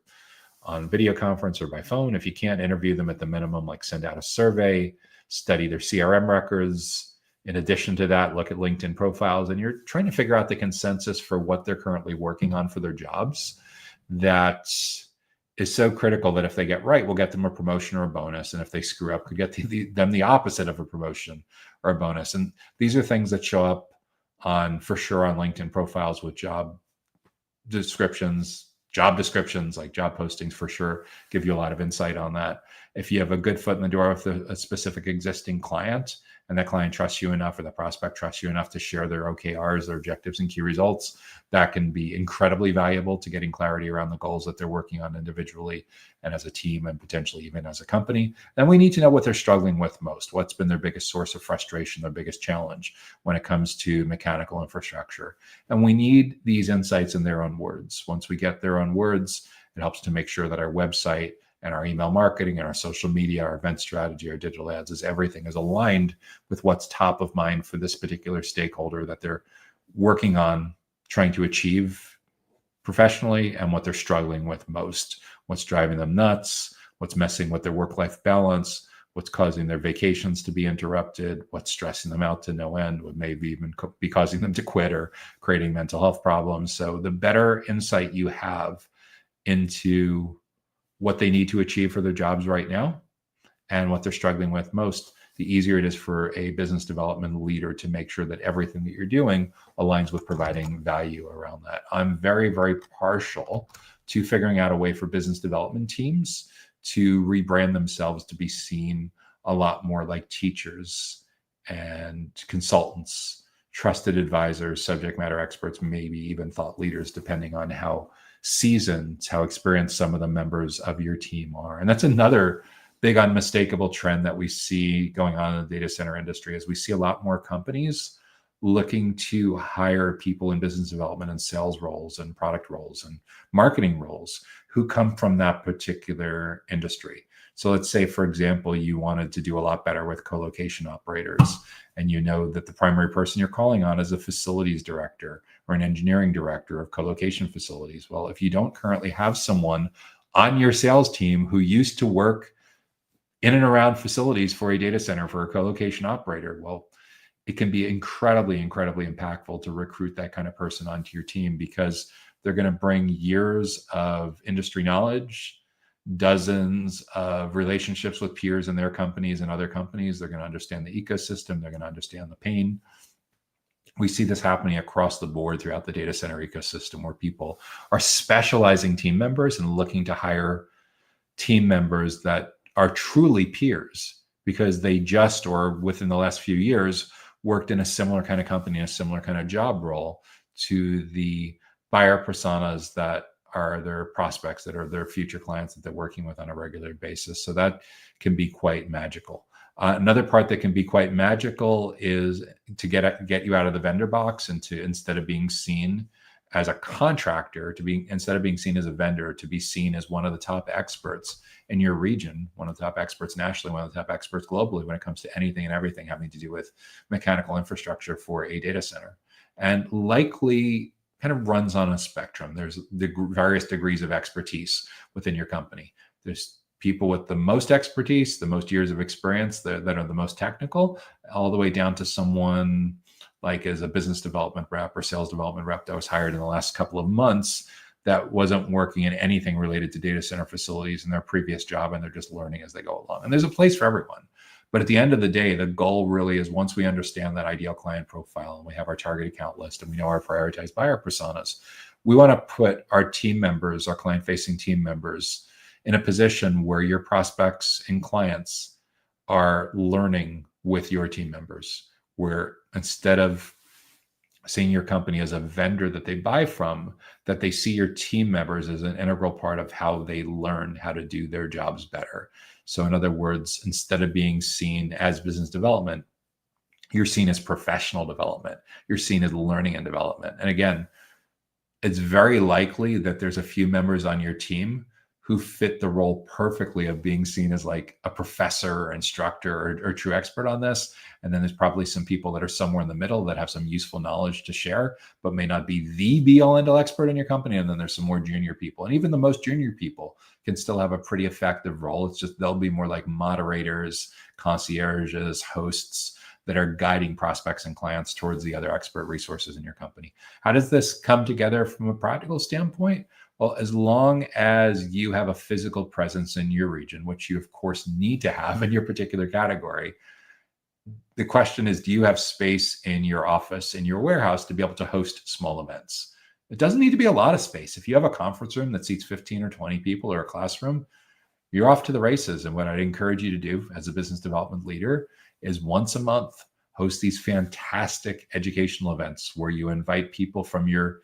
on video conference or by phone. If you can't, interview them at the minimum, like send out a survey, study their CRM records. In addition to that, look at LinkedIn profiles, and you're trying to figure out the consensus for what they're currently working on for their jobs. That is so critical that if they get right, we'll get them a promotion or a bonus. And if they screw up, could get them the opposite of a promotion or a bonus. And these are things that show up for sure on LinkedIn profiles with job descriptions like job postings for sure give you a lot of insight on that. If you have a good foot in the door with a specific existing client, and that client trusts you enough, or the prospect trusts you enough to share their OKRs, their objectives and key results, that can be incredibly valuable to getting clarity around the goals that they're working on individually and as a team, and potentially even as a company. Then we need to know what they're struggling with most. What's been their biggest source of frustration, their biggest challenge when it comes to mechanical infrastructure. And we need these insights in their own words. Once we get their own words, it helps to make sure that our website and our email marketing and our social media, our event strategy, our digital ads, everything is aligned with what's top of mind for this particular stakeholder that they're working on trying to achieve professionally, and what they're struggling with most, what's driving them nuts, what's messing with their work-life balance, what's causing their vacations to be interrupted, what's stressing them out to no end, what maybe even be causing them to quit or creating mental health problems. So the better insight you have into what they need to achieve for their jobs right now and what they're struggling with most, the easier it is for a business development leader to make sure that everything that you're doing aligns with providing value around that. I'm very, very partial to figuring out a way for business development teams to rebrand themselves to be seen a lot more like teachers and consultants, trusted advisors, subject matter experts, maybe even thought leaders, depending on how seasoned, how experienced some of the members of your team are. And that's another big unmistakable trend that we see going on in the data center industry, is we see a lot more companies looking to hire people in business development and sales roles and product roles and marketing roles who come from that particular industry. So let's say, for example, you wanted to do a lot better with co-location operators, and you know that the primary person you're calling on is a facilities director or an engineering director of co-location facilities. Well, if you don't currently have someone on your sales team who used to work in and around facilities for a data center for a co-location operator, well, it can be incredibly, incredibly impactful to recruit that kind of person onto your team, because they're going to bring years of industry knowledge, dozens of relationships with peers in their companies and other companies. They're going to understand the ecosystem. They're going to understand the pain. We see this happening across the board throughout the data center ecosystem, where people are specializing team members and looking to hire team members that are truly peers, because they just, or within the last few years, worked in a similar kind of company, a similar kind of job role to the buyer personas that are their prospects, that are their future clients that they're working with on a regular basis. So that can be quite magical. Another part that can be quite magical is to get you out of the vendor box, and to, instead of being seen as a contractor, instead of being seen as a vendor, to be seen as one of the top experts in your region, one of the top experts nationally, one of the top experts globally when it comes to anything and everything having to do with mechanical infrastructure for a data center. And likely kind of runs on a spectrum. There's the various degrees of expertise within your company. There's people with the most expertise, the most years of experience, that are the most technical, all the way down to someone like as a business development rep or sales development rep that was hired in the last couple of months that wasn't working in anything related to data center facilities in their previous job, and they're just learning as they go along. And there's a place for everyone. But at the end of the day, the goal really is, once we understand that ideal client profile and we have our target account list and we know our prioritized buyer personas, we want to put our team members, our client-facing team members, in a position where your prospects and clients are learning with your team members, where instead of seeing your company as a vendor that they buy from, that they see your team members as an integral part of how they learn how to do their jobs better. So in other words, instead of being seen as business development, you're seen as professional development. You're seen as learning and development. And again, it's very likely that there's a few members on your team who fit the role perfectly of being seen as like a professor or instructor or true expert on this. And then there's probably some people that are somewhere in the middle that have some useful knowledge to share, but may not be the be all end all expert in your company. And then there's some more junior people. And even the most junior people can still have a pretty effective role. It's just they'll be more like moderators, concierges, hosts that are guiding prospects and clients towards the other expert resources in your company. How does this come together from a practical standpoint? Well, as long as you have a physical presence in your region, which you of course need to have in your particular category, the question is, do you have space in your office, in your warehouse to be able to host small events? It doesn't need to be a lot of space. If you have a conference room that seats 15 or 20 people or a classroom, you're off to the races. And what I'd encourage you to do as a business development leader is once a month, host these fantastic educational events where you invite people from your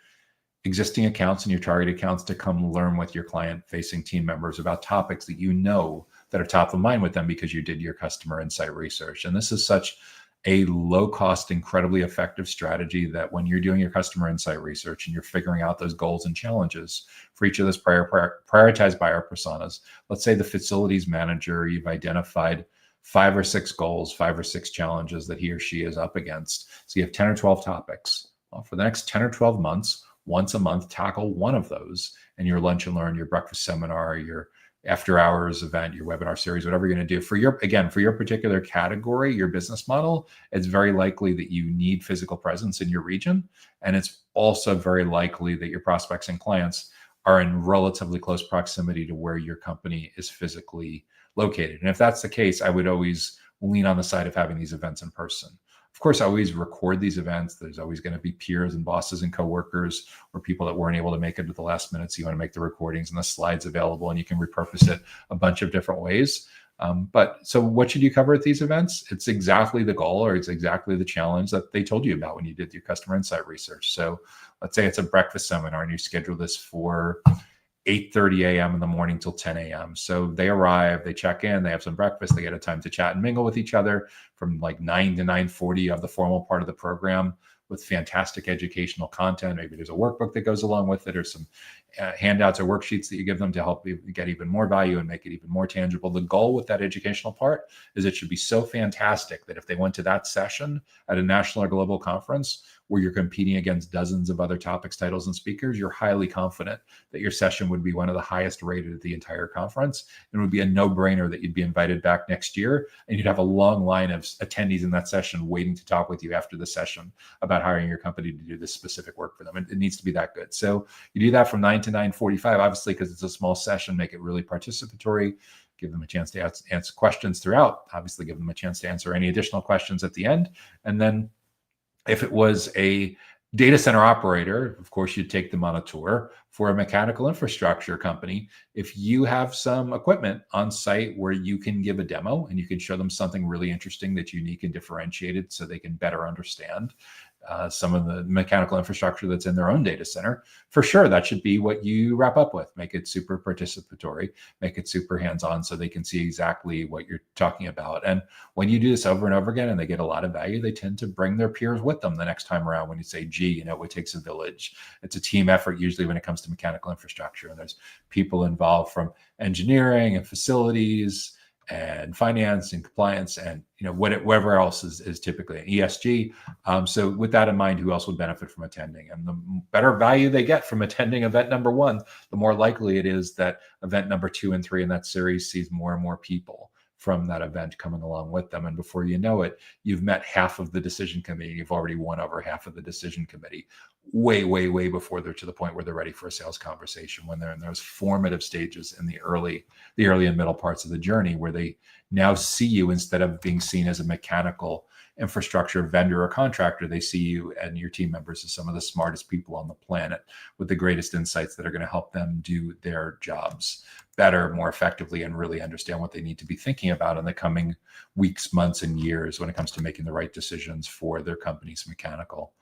existing accounts and your target accounts to come learn with your client-facing team members about topics that you know that are top of mind with them because you did your customer insight research. And this is such a low-cost, incredibly effective strategy that when you're doing your customer insight research and you're figuring out those goals and challenges for each of those prioritized buyer personas, let's say the facilities manager, you've identified 5 or 6 goals, 5 or 6 challenges that he or she is up against. So you have 10 or 12 topics. Well, for the next 10 or 12 months, once a month, tackle one of those, and your lunch and learn, your breakfast seminar, your after hours event, your webinar series, whatever you're going to do for your particular category, your business model, it's very likely that you need physical presence in your region. And it's also very likely that your prospects and clients are in relatively close proximity to where your company is physically located. And if that's the case, I would always lean on the side of having these events in person. Of course, I always record these events. There's always going to be peers and bosses and coworkers or people that weren't able to make it at the last minute. So you want to make the recordings and the slides available, and you can repurpose it a bunch of different ways. So what should you cover at these events? It's exactly the goal, or it's exactly the challenge that they told you about when you did your customer insight research. So let's say it's a breakfast seminar and you schedule this for 8:30 a.m. in the morning till 10 a.m. So they arrive, they check in, they have some breakfast, they get a time to chat and mingle with each other from like 9 to 9:40 of the formal part of the program with fantastic educational content. Maybe there's a workbook that goes along with it, or some handouts or worksheets that you give them to help you get even more value and make it even more tangible. The goal with that educational part is it should be so fantastic that if they went to that session at a national or global conference where you're competing against dozens of other topics, titles, and speakers, you're highly confident that your session would be one of the highest rated at the entire conference. And it would be a no-brainer that you'd be invited back next year, and you'd have a long line of attendees in that session waiting to talk with you after the session about hiring your company to do this specific work for them. It needs to be that good. So you do that from 9 to 9:45, obviously, because it's a small session, make it really participatory, give them a chance to answer questions throughout, obviously give them a chance to answer any additional questions at the end. And then if it was a data center operator, of course, you'd take them on a tour. For a mechanical infrastructure company, if you have some equipment on site where you can give a demo and you can show them something really interesting that's unique and differentiated so they can better understand some of the mechanical infrastructure that's in their own data center, for sure, that should be what you wrap up with. Make it super participatory, make it super hands-on so they can see exactly what you're talking about. And when you do this over and over again and they get a lot of value, they tend to bring their peers with them the next time around when you say, gee, it takes a village. It's a team effort usually when it comes to mechanical infrastructure. And there's people involved from engineering and facilities and finance and compliance and whatever else is typically an ESG. So with that in mind, who else would benefit from attending? And the better value they get from attending event number 1, the more likely it is that event number 2 and 3 in that series sees more and more people from that event coming along with them. And before you know it, you've met half of the decision committee. You've already won over half of the decision committee way, way, way before they're to the point where they're ready for a sales conversation, when they're in those formative stages in the early and middle parts of the journey, where they now see you instead of being seen as a mechanical infrastructure vendor or contractor. They see you and your team members as some of the smartest people on the planet with the greatest insights that are going to help them do their jobs better, more effectively, and really understand what they need to be thinking about in the coming weeks, months, and years when it comes to making the right decisions for their company's mechanical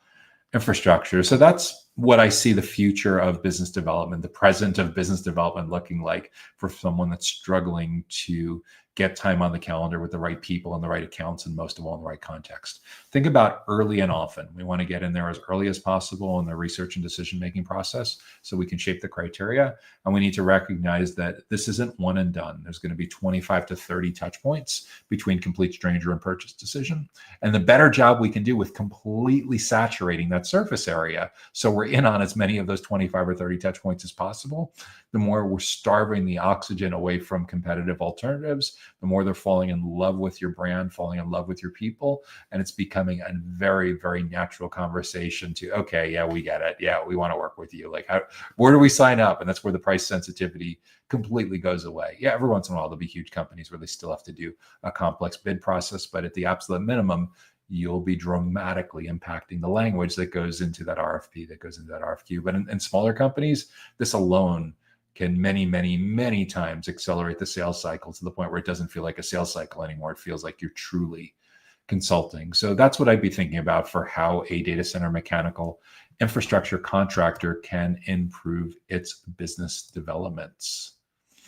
infrastructure. So that's what I see the future of business development, the present of business development looking like for someone that's struggling to get time on the calendar with the right people and the right accounts, and most of all in the right context. Think about early and often. We want to get in there as early as possible in the research and decision-making process so we can shape the criteria. And we need to recognize that this isn't one and done. There's going to be 25 to 30 touch points between complete stranger and purchase decision. And the better job we can do with completely saturating that surface area, so we're in on as many of those 25 or 30 touch points as possible, the more we're starving the oxygen away from competitive alternatives, the more they're falling in love with your brand, falling in love with your people. And it's becoming a very, very natural conversation to, okay, yeah, we get it. Yeah, we want to work with you. Like, where do we sign up? And that's where the price sensitivity completely goes away. Yeah, every once in a while, there'll be huge companies where they still have to do a complex bid process, but at the absolute minimum, you'll be dramatically impacting the language that goes into that RFP, that goes into that RFQ. But in smaller companies, this alone can many times accelerate the sales cycle to the point where it doesn't feel like a sales cycle anymore. It feels like you're truly consulting. So that's what I'd be thinking about for how a data center mechanical infrastructure contractor can improve its business developments.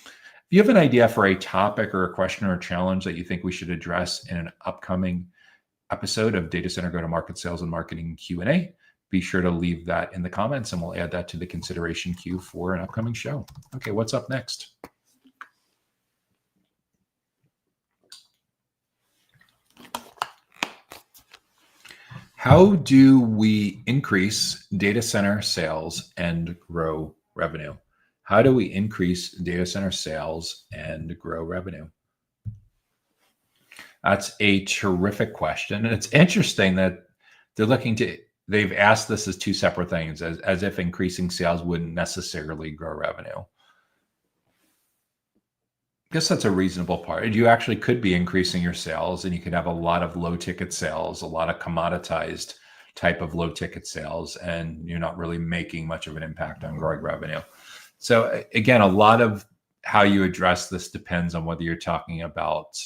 If you have an idea for a topic or a question or a challenge that you think we should address in an upcoming episode of Data Center Go-to-Market Sales and Marketing Q&A, be sure to leave that in the comments and we'll add that to the consideration queue for an upcoming show. Okay, what's up next? How do we increase data center sales and grow revenue? How do we increase data center sales and grow revenue? That's a terrific question. And it's interesting that they've asked this as two separate things, as if increasing sales wouldn't necessarily grow revenue. I guess that's a reasonable part. You actually could be increasing your sales and you could have a lot of low ticket sales, a lot of commoditized type of low ticket sales, and you're not really making much of an impact on growing revenue. So again, a lot of how you address this depends on whether you're talking about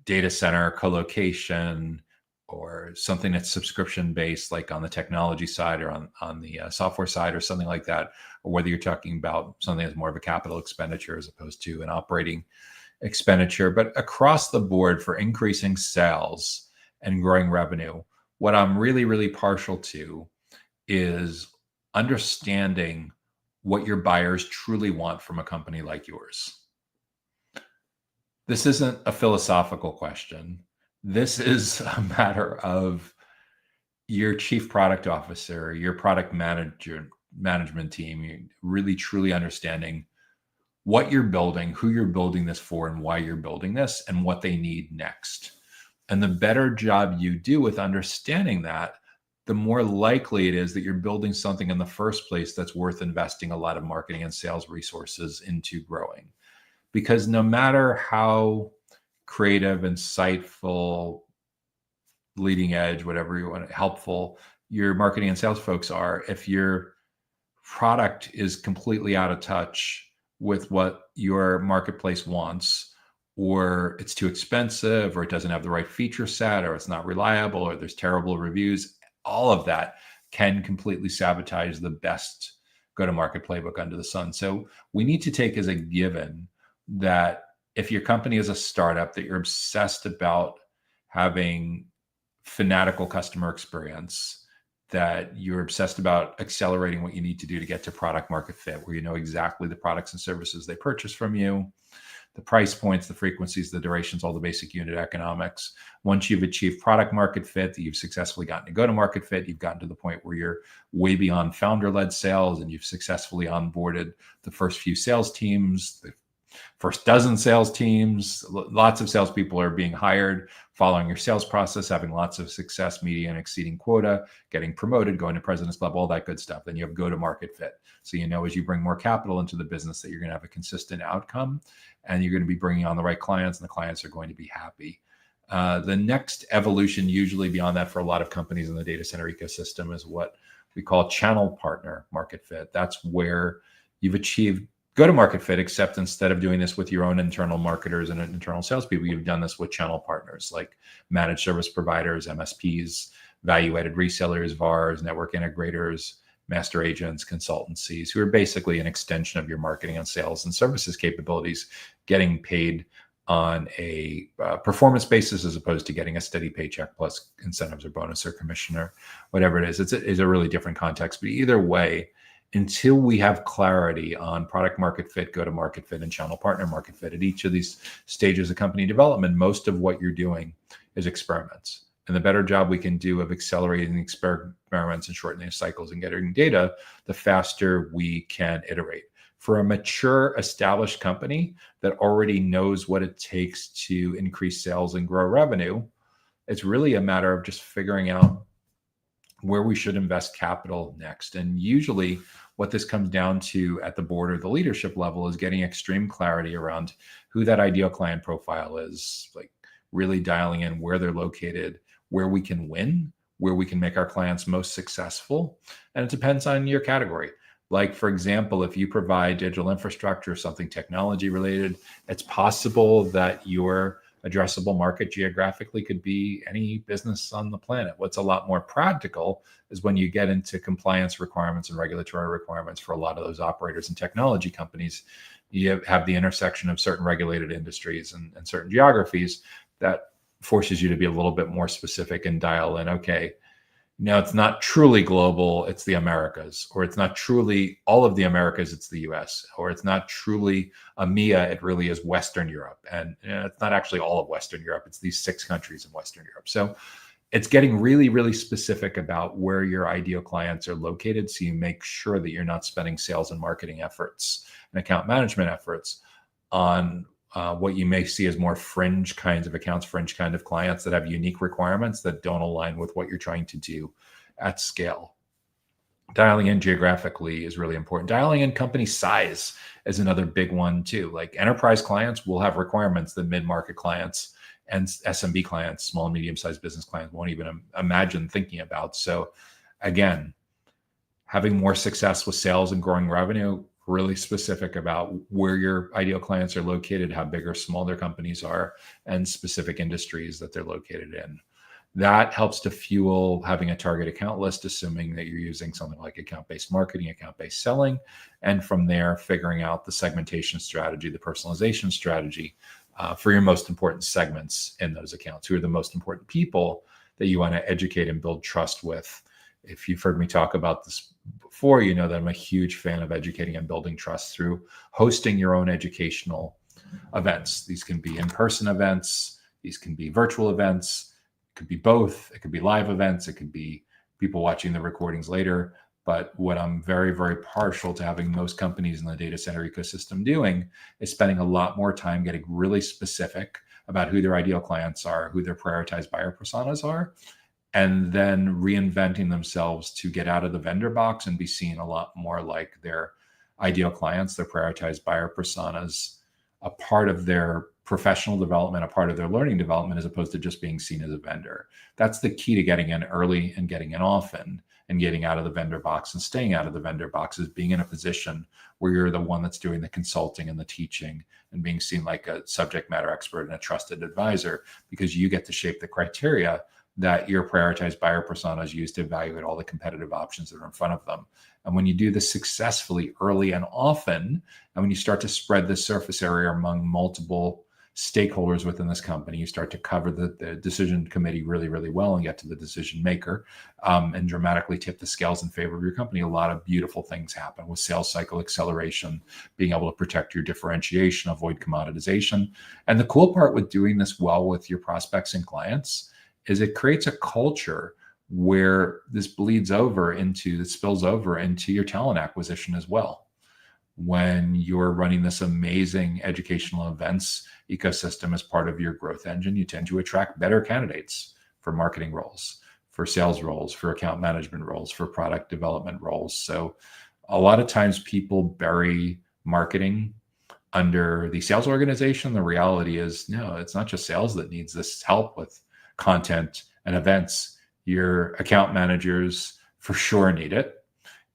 data center co-location, or something that's subscription based, like on the technology side or on the software side or something like that, or whether you're talking about something that's more of a capital expenditure as opposed to an operating expenditure. But across the board for increasing sales and growing revenue, what I'm really partial to is understanding what your buyers truly want from a company like yours. This isn't a philosophical question. This is a matter of your chief product officer, your product management team, really truly understanding what you're building, who you're building this for, and why you're building this, and what they need next. And the better job you do with understanding that, the more likely it is that you're building something in the first place that's worth investing a lot of marketing and sales resources into growing. Because no matter how creative, insightful, leading edge, whatever you want, helpful your marketing and sales folks are, if your product is completely out of touch with what your marketplace wants, or it's too expensive, or it doesn't have the right feature set, or it's not reliable, or there's terrible reviews, all of that can completely sabotage the best go-to-market playbook under the sun. So we need to take as a given that if your company is a startup, that you're obsessed about having fanatical customer experience, that you're obsessed about accelerating what you need to do to get to product market fit, where you know exactly the products and services they purchase from you, the price points, the frequencies, the durations, all the basic unit economics. Once you've achieved product market fit, that you've successfully gotten to go-to-market fit, you've gotten to the point where you're way beyond founder-led sales, and you've successfully onboarded the first few sales teams, the first dozen sales teams, lots of salespeople are being hired, following your sales process, having lots of success, meeting and exceeding quota, getting promoted, going to president's club, all that good stuff. Then you have go-to-market fit. So you know as you bring more capital into the business that you're going to have a consistent outcome, and you're going to be bringing on the right clients, and the clients are going to be happy. The next evolution, usually beyond that for a lot of companies in the data center ecosystem, is what we call channel partner market fit. That's where you've achieved go-to-market fit, except instead of doing this with your own internal marketers and internal salespeople, you've done this with channel partners like managed service providers, MSPs, value-added resellers, VARs, network integrators, master agents, consultancies, who are basically an extension of your marketing and sales and services capabilities, getting paid on a performance basis as opposed to getting a steady paycheck plus incentives or bonus or commission or whatever it is. It's a really different context. But either way, until we have clarity on product market fit, go-to-market fit, and channel partner market fit at each of these stages of company development, most of what you're doing is experiments. And the better job we can do of accelerating experiments and shortening cycles and getting data, the faster we can iterate. For a mature, established company that already knows what it takes to increase sales and grow revenue, it's really a matter of just figuring out where we should invest capital next. And usually what this comes down to at the board or the leadership level is getting extreme clarity around who that ideal client profile is, like really dialing in where they're located, where we can win, where we can make our clients most successful. And it depends on your category. Like, for example, if you provide digital infrastructure, something technology related, it's possible that your addressable market geographically could be any business on the planet. What's a lot more practical is when you get into compliance requirements and regulatory requirements for a lot of those operators and technology companies. You have the intersection of certain regulated industries and certain geographies that forces you to be a little bit more specific and dial in, okay, now it's not truly global, it's the Americas, or it's not truly all of the Americas, it's the US, or it's not truly EMEA, it really is Western Europe. And it's not actually all of Western Europe, it's these 6 countries in Western Europe. So it's getting really, really specific about where your ideal clients are located, so you make sure that you're not spending sales and marketing efforts and account management efforts on what you may see as more fringe kinds of accounts, fringe kind of clients that have unique requirements that don't align with what you're trying to do at scale. Dialing in geographically is really important. Dialing in company size is another big one too. Like enterprise clients will have requirements that mid-market clients and SMB clients, small and medium-sized business clients, won't even imagine thinking about. So again, having more success with sales and growing revenue, really specific about where your ideal clients are located, how big or small their companies are, and specific industries that they're located in. That helps to fuel having a target account list, assuming that you're using something like account-based marketing, account-based selling, and from there, figuring out the segmentation strategy, the personalization strategy for your most important segments in those accounts. Who are the most important people that you want to educate and build trust with? If you've heard me talk about this before, you know that I'm a huge fan of educating and building trust through hosting your own educational events. These can be in-person events. These can be virtual events. It could be both. It could be live events. It could be people watching the recordings later. But what I'm very, very partial to having most companies in the data center ecosystem doing is spending a lot more time getting really specific about who their ideal clients are, who their prioritized buyer personas are, and then reinventing themselves to get out of the vendor box and be seen a lot more like their ideal clients, their prioritized buyer personas, a part of their professional development, a part of their learning development, as opposed to just being seen as a vendor. That's the key to getting in early and getting in often and getting out of the vendor box and staying out of the vendor box, is being in a position where you're the one that's doing the consulting and the teaching and being seen like a subject matter expert and a trusted advisor, because you get to shape the criteria that your prioritized buyer personas use to evaluate all the competitive options that are in front of them. And when you do this successfully early and often, and when you start to spread the surface area among multiple stakeholders within this company, you start to cover the decision committee really, really well and get to the decision maker and dramatically tip the scales in favor of your company. A lot of beautiful things happen with sales cycle acceleration, being able to protect your differentiation, avoid commoditization. And the cool part with doing this well with your prospects and clients is it creates a culture where this spills over into your talent acquisition as well. When you're running this amazing educational events ecosystem as part of your growth engine, you tend to attract better candidates for marketing roles, for sales roles, for account management roles, for product development roles. So a lot of times people bury marketing under the sales organization. The reality is, no, it's not just sales that needs this help with content and events. Your account managers for sure need it.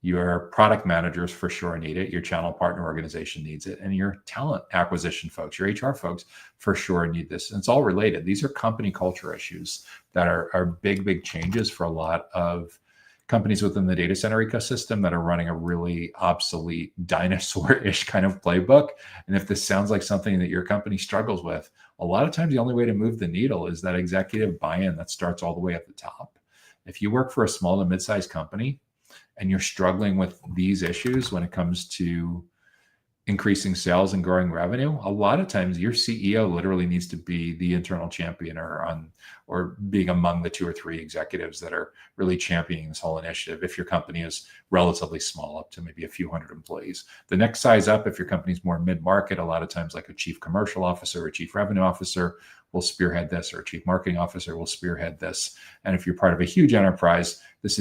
Your product managers for sure need it. Your channel partner organization needs it. And your talent acquisition folks, your HR folks for sure need this. And it's all related. These are company culture issues that are big, big changes for a lot of companies within the data center ecosystem that are running a really obsolete dinosaur-ish kind of playbook. And if this sounds like something that your company struggles with, a lot of times the only way to move the needle is that executive buy-in that starts all the way at the top. If you work for a small to mid-sized company and you're struggling with these issues when it comes to increasing sales and growing revenue, a lot of times your CEO literally needs to be the internal champion or being among the 2 or 3 executives that are really championing this whole initiative. If your company is relatively small, up to maybe a few hundred employees, the next size up, if your company's more mid-market, a lot of times like a chief commercial officer or chief revenue officer will spearhead this, or a chief marketing officer will spearhead this. And if you're part of a huge enterprise, this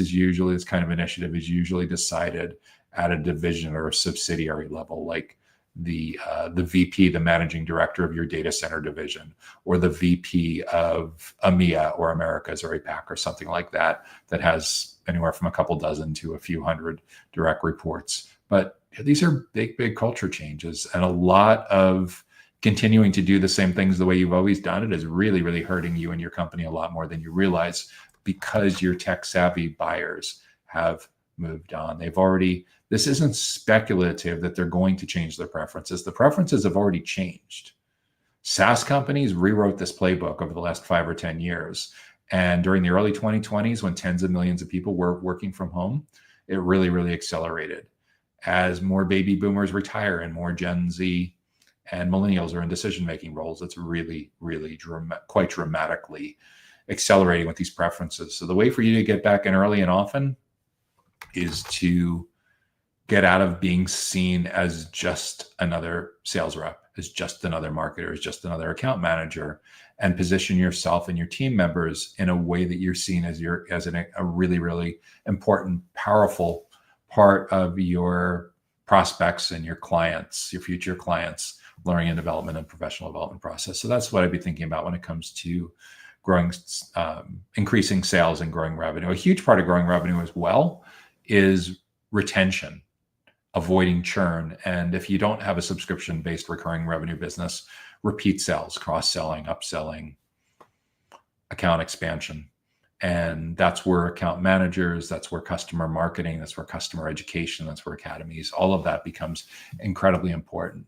kind of initiative is usually decided at a division or a subsidiary level, like the VP, the managing director of your data center division, or the VP of EMEA or Americas or APAC or something like that, that has anywhere from a couple dozen to a few hundred direct reports. But these are big, big culture changes, and a lot of continuing to do the same things the way you've always done it is really, really hurting you and your company a lot more than you realize, because your tech savvy buyers have moved on. This isn't speculative that they're going to change their preferences. The preferences have already changed. SaaS companies rewrote this playbook over the last 5 or 10 years. And during the early 2020s, when tens of millions of people were working from home, it really, really accelerated. As more baby boomers retire and more Gen Z and millennials are in decision-making roles, it's really, really quite dramatically accelerating with these preferences. So the way for you to get back in early and often is to get out of being seen as just another sales rep, as just another marketer, as just another account manager, and position yourself and your team members in a way that you're seen as a really, really important, powerful part of your prospects and your clients, your future clients' learning and development and professional development process. So that's what I'd be thinking about when it comes to increasing sales and growing revenue. A huge part of growing revenue as well is retention, avoiding churn. And if you don't have a subscription-based recurring revenue business, repeat sales, cross-selling, upselling, account expansion. And that's where account managers, that's where customer marketing, that's where customer education, that's where academies, all of that becomes incredibly important.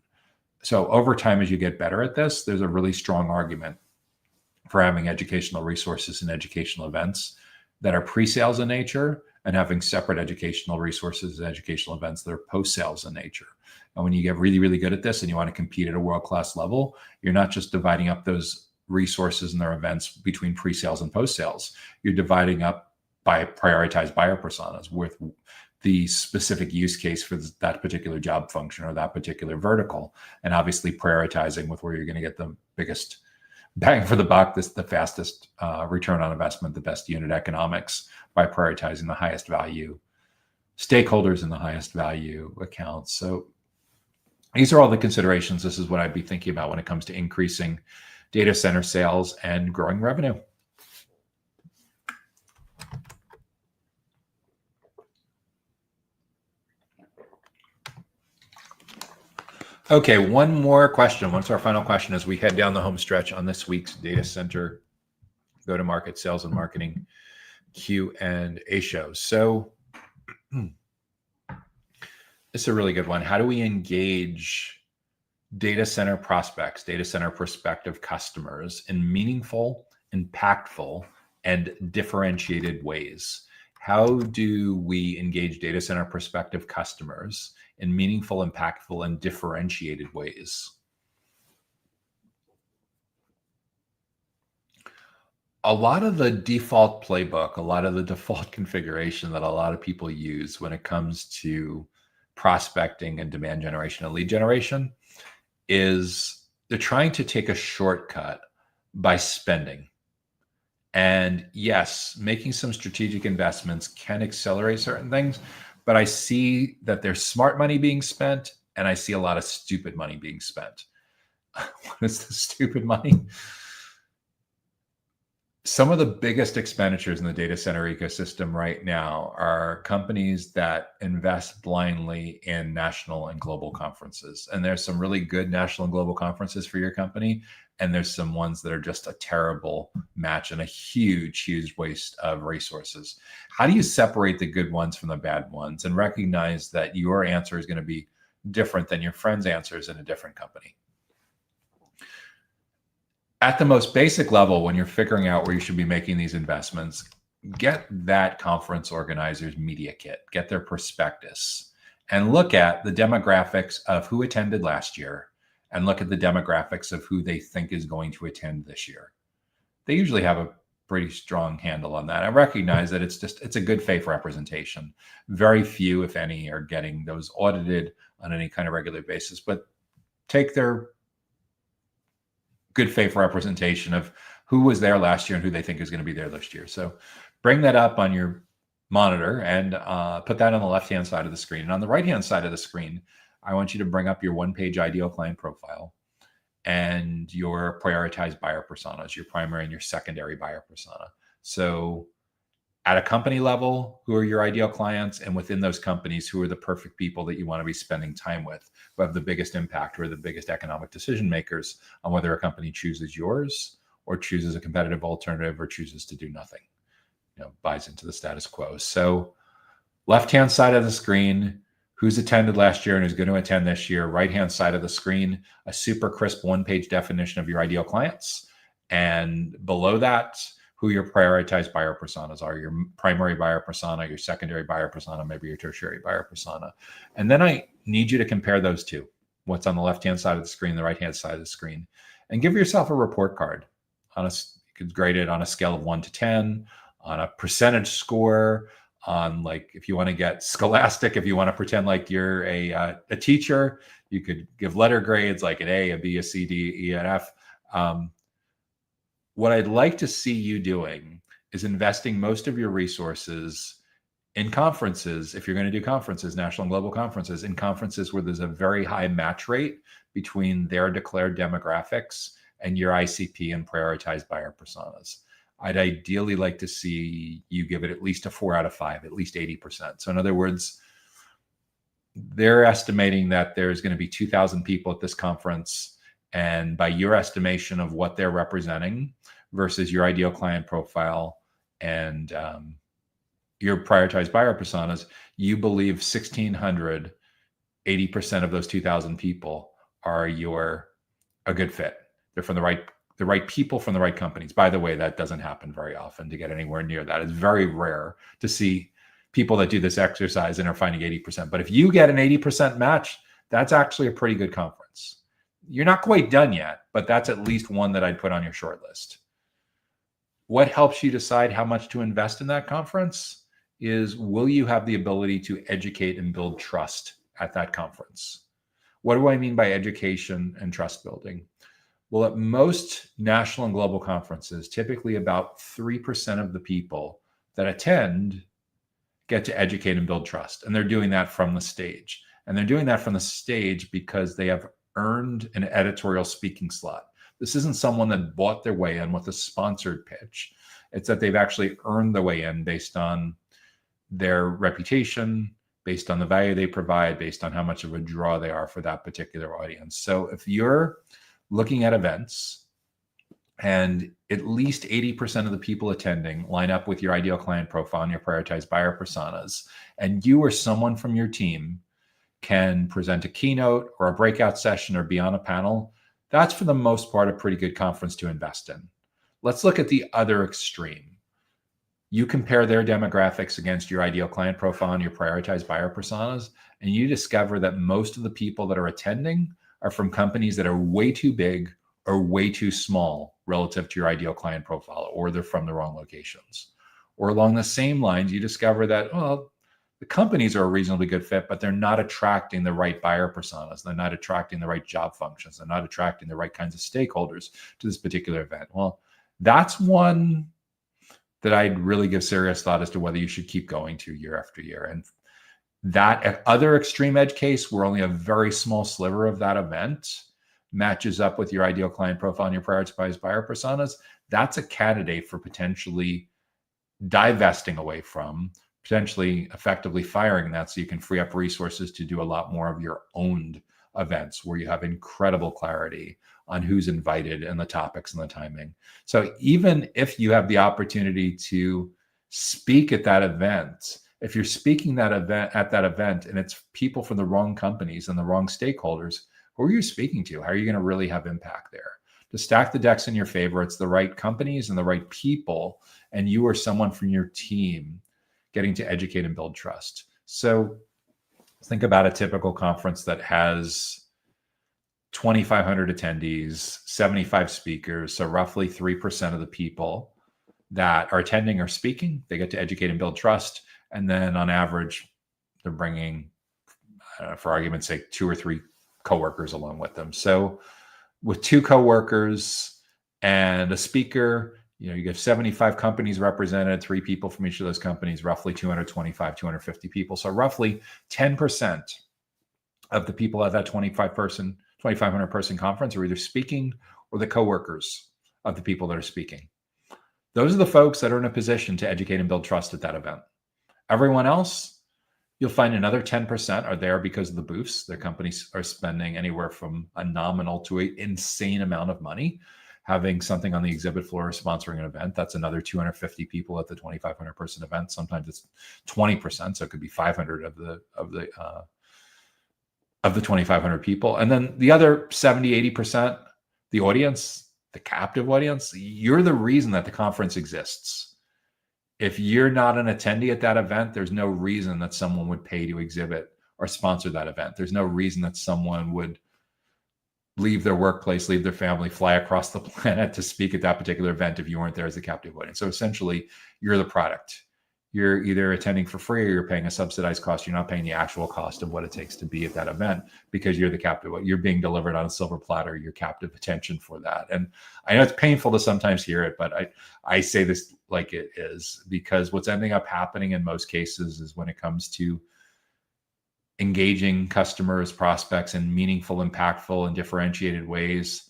So over time, as you get better at this, there's a really strong argument for having educational resources and educational events that are pre-sales in nature, and having separate educational resources and educational events that are post-sales in nature. And when you get really, really good at this and you want to compete at a world-class level, you're not just dividing up those resources and their events between pre-sales and post-sales. You're dividing up by prioritized buyer personas with the specific use case for that particular job function or that particular vertical, and obviously prioritizing with where you're going to get the biggest bang for the buck, the fastest return on investment, the best unit economics, by prioritizing the highest value stakeholders and the highest value accounts. So these are all the considerations. This is what I'd be thinking about when it comes to increasing data center sales and growing revenue. Okay, one more question. What's our final question as we head down the home stretch on this week's Data Center Go-to-Market Sales and Marketing Q&A show? So it's a really good one. How do we engage data center prospects, data center prospective customers in meaningful, impactful, and differentiated ways? How do we engage data center prospective customers in meaningful, impactful, and differentiated ways? A lot of the default playbook, a lot of the default configuration that a lot of people use when it comes to prospecting and demand generation and lead generation is they're trying to take a shortcut by spending. And yes, making some strategic investments can accelerate certain things, but I see that there's smart money being spent and I see a lot of stupid money being spent. What is the stupid money? Some of the biggest expenditures in the data center ecosystem right now are companies that invest blindly in national and global conferences. And there's some really good national and global conferences for your company. And there's some ones that are just a terrible match and a huge, huge waste of resources. How do you separate the good ones from the bad ones and recognize that your answer is going to be different than your friend's answers in a different company? At the most basic level, when you're figuring out where you should be making these investments, get that conference organizer's media kit, get their prospectus, and look at the demographics of who attended last year and look at the demographics of who they think is going to attend this year. They usually have a pretty strong handle on that. I recognize that it's a good faith representation. Very few, if any, are getting those audited on any kind of regular basis, but take their good faith representation of who was there last year and who they think is going to be there this year. So bring that up on your monitor and put that on the left-hand side of the screen. And on the right-hand side of the screen, I want you to bring up your one-page ideal client profile and your prioritized buyer personas, your primary and your secondary buyer persona. So at a company level, who are your ideal clients? And within those companies, who are the perfect people that you want to be spending time with, who have the biggest impact, who are the biggest economic decision makers on whether a company chooses yours or chooses a competitive alternative or chooses to do nothing, buys into the status quo. So left-hand side of the screen, who's attended last year and who's going to attend this year. Right-hand side of the screen, a super crisp one-page definition of your ideal clients. And below that, who your prioritized buyer personas are, your primary buyer persona, your secondary buyer persona, maybe your tertiary buyer persona. And then I need you to compare those two, what's on the left-hand side of the screen, the right-hand side of the screen, and give yourself a report card. You could grade it on a scale of 1 to 10, on a percentage score, on like, if you want to get scholastic, if you want to pretend like you're a teacher, you could give letter grades like an A, a B, a C, D, E, and F. What I'd like to see you doing is investing most of your resources in conferences. If you're going to do conferences, national and global conferences, in conferences where there's a very high match rate between their declared demographics and your ICP and prioritized buyer personas. I'd ideally like to see you give it at least a 4 out of 5, at least 80%. So in other words, they're estimating that there's going to be 2,000 people at this conference. And by your estimation of what they're representing versus your ideal client profile and your prioritized buyer personas, you believe 1,600, 80% of those 2,000 people are a good fit. They're from the right people from the right companies. By the way, that doesn't happen very often to get anywhere near that. It's very rare to see people that do this exercise and are finding 80%. But if you get an 80% match, that's actually a pretty good conference. You're not quite done yet, but that's at least one that I'd put on your short list. What helps you decide how much to invest in that conference is, will you have the ability to educate and build trust at that conference? What do I mean by education and trust building? Well, at most national and global conferences, typically about 3% of the people that attend get to educate and build trust. And they're doing that from the stage. And they're doing that from the stage because they have earned an editorial speaking slot. This isn't someone that bought their way in with a sponsored pitch. It's that they've actually earned their way in based on their reputation, based on the value they provide, based on how much of a draw they are for that particular audience. So if you're looking at events and at least 80% of the people attending line up with your ideal client profile and your prioritized buyer personas, and you or someone from your team can present a keynote or a breakout session or be on a panel, that's for the most part a pretty good conference to invest in. Let's look at the other extreme. You compare their demographics against your ideal client profile and your prioritized buyer personas, and you discover that most of the people that are attending are from companies that are way too big or way too small relative to your ideal client profile, or they're from the wrong locations. Or along the same lines, you discover that, well, the companies are a reasonably good fit, but they're not attracting the right buyer personas. They're not attracting the right job functions. They're not attracting the right kinds of stakeholders to this particular event. Well, that's one that I'd really give serious thought as to whether you should keep going to year after year. And that other extreme edge case where only a very small sliver of that event matches up with your ideal client profile and your prioritized buyer personas, that's a candidate for potentially divesting away from, potentially effectively firing that so you can free up resources to do a lot more of your owned events where you have incredible clarity on who's invited and the topics and the timing. So even if you have the opportunity to speak at that event, if you're speaking at that event and it's people from the wrong companies and the wrong stakeholders, who are you speaking to? How are you going to really have impact there? to stack the decks in your favor. It's the right companies and the right people, and you or someone from your team getting to educate and build trust. So think about a typical conference that has 2,500 attendees, 75 speakers. So roughly 3% of the people that are attending are speaking. They get to educate and build trust. And then on average, they're bringing, for argument's sake, 2 or 3 coworkers along with them. So with 2 coworkers and a speaker, you have 75 companies represented, 3 people from each of those companies, roughly 225, 250 people. So roughly 10% of the people at that 2,500 person conference are either speaking or the coworkers of the people that are speaking. Those are the folks that are in a position to educate and build trust at that event. Everyone else, you'll find another 10% are there because of the booths. Their companies are spending anywhere from a nominal to an insane amount of money having something on the exhibit floor or sponsoring an event. That's another 250 people at the 2,500 person event. Sometimes it's 20%, so it could be 500 of the 2,500 people. And then the other 70, 80%, the audience, the captive audience, you're the reason that the conference exists. If you're not an attendee at that event, there's no reason that someone would pay to exhibit or sponsor that event. There's no reason that someone would leave their workplace, leave their family, fly across the planet to speak at that particular event if you weren't there as a captive audience. So essentially, you're the product. You're either attending for free or you're paying a subsidized cost. You're not paying the actual cost of what it takes to be at that event because you're the captive. You're being delivered on a silver platter. You're captive attention for that. And I know it's painful to sometimes hear it, but I say this like it is, because what's ending up happening in most cases is when it comes to engaging customers, prospects in meaningful, impactful, and differentiated ways,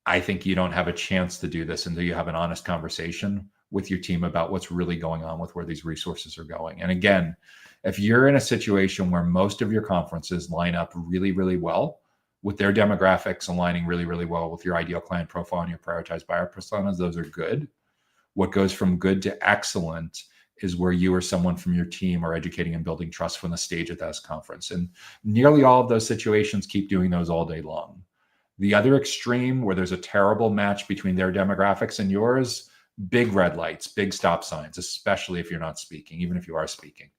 I think you don't have a chance to do this until you have an honest conversation with your team about what's really going on with where these resources are going. And again, if you're in a situation where most of your conferences line up really, really well with their demographics, aligning really, really well with your ideal client profile and your prioritized buyer personas, those are good. What goes from good to excellent is where you or someone from your team are educating and building trust from the stage at that conference. And nearly all of those situations keep doing those all day long. The other extreme, where there's a terrible match between their demographics and yours, big red lights, big stop signs, especially if you're not speaking, even if you are speaking.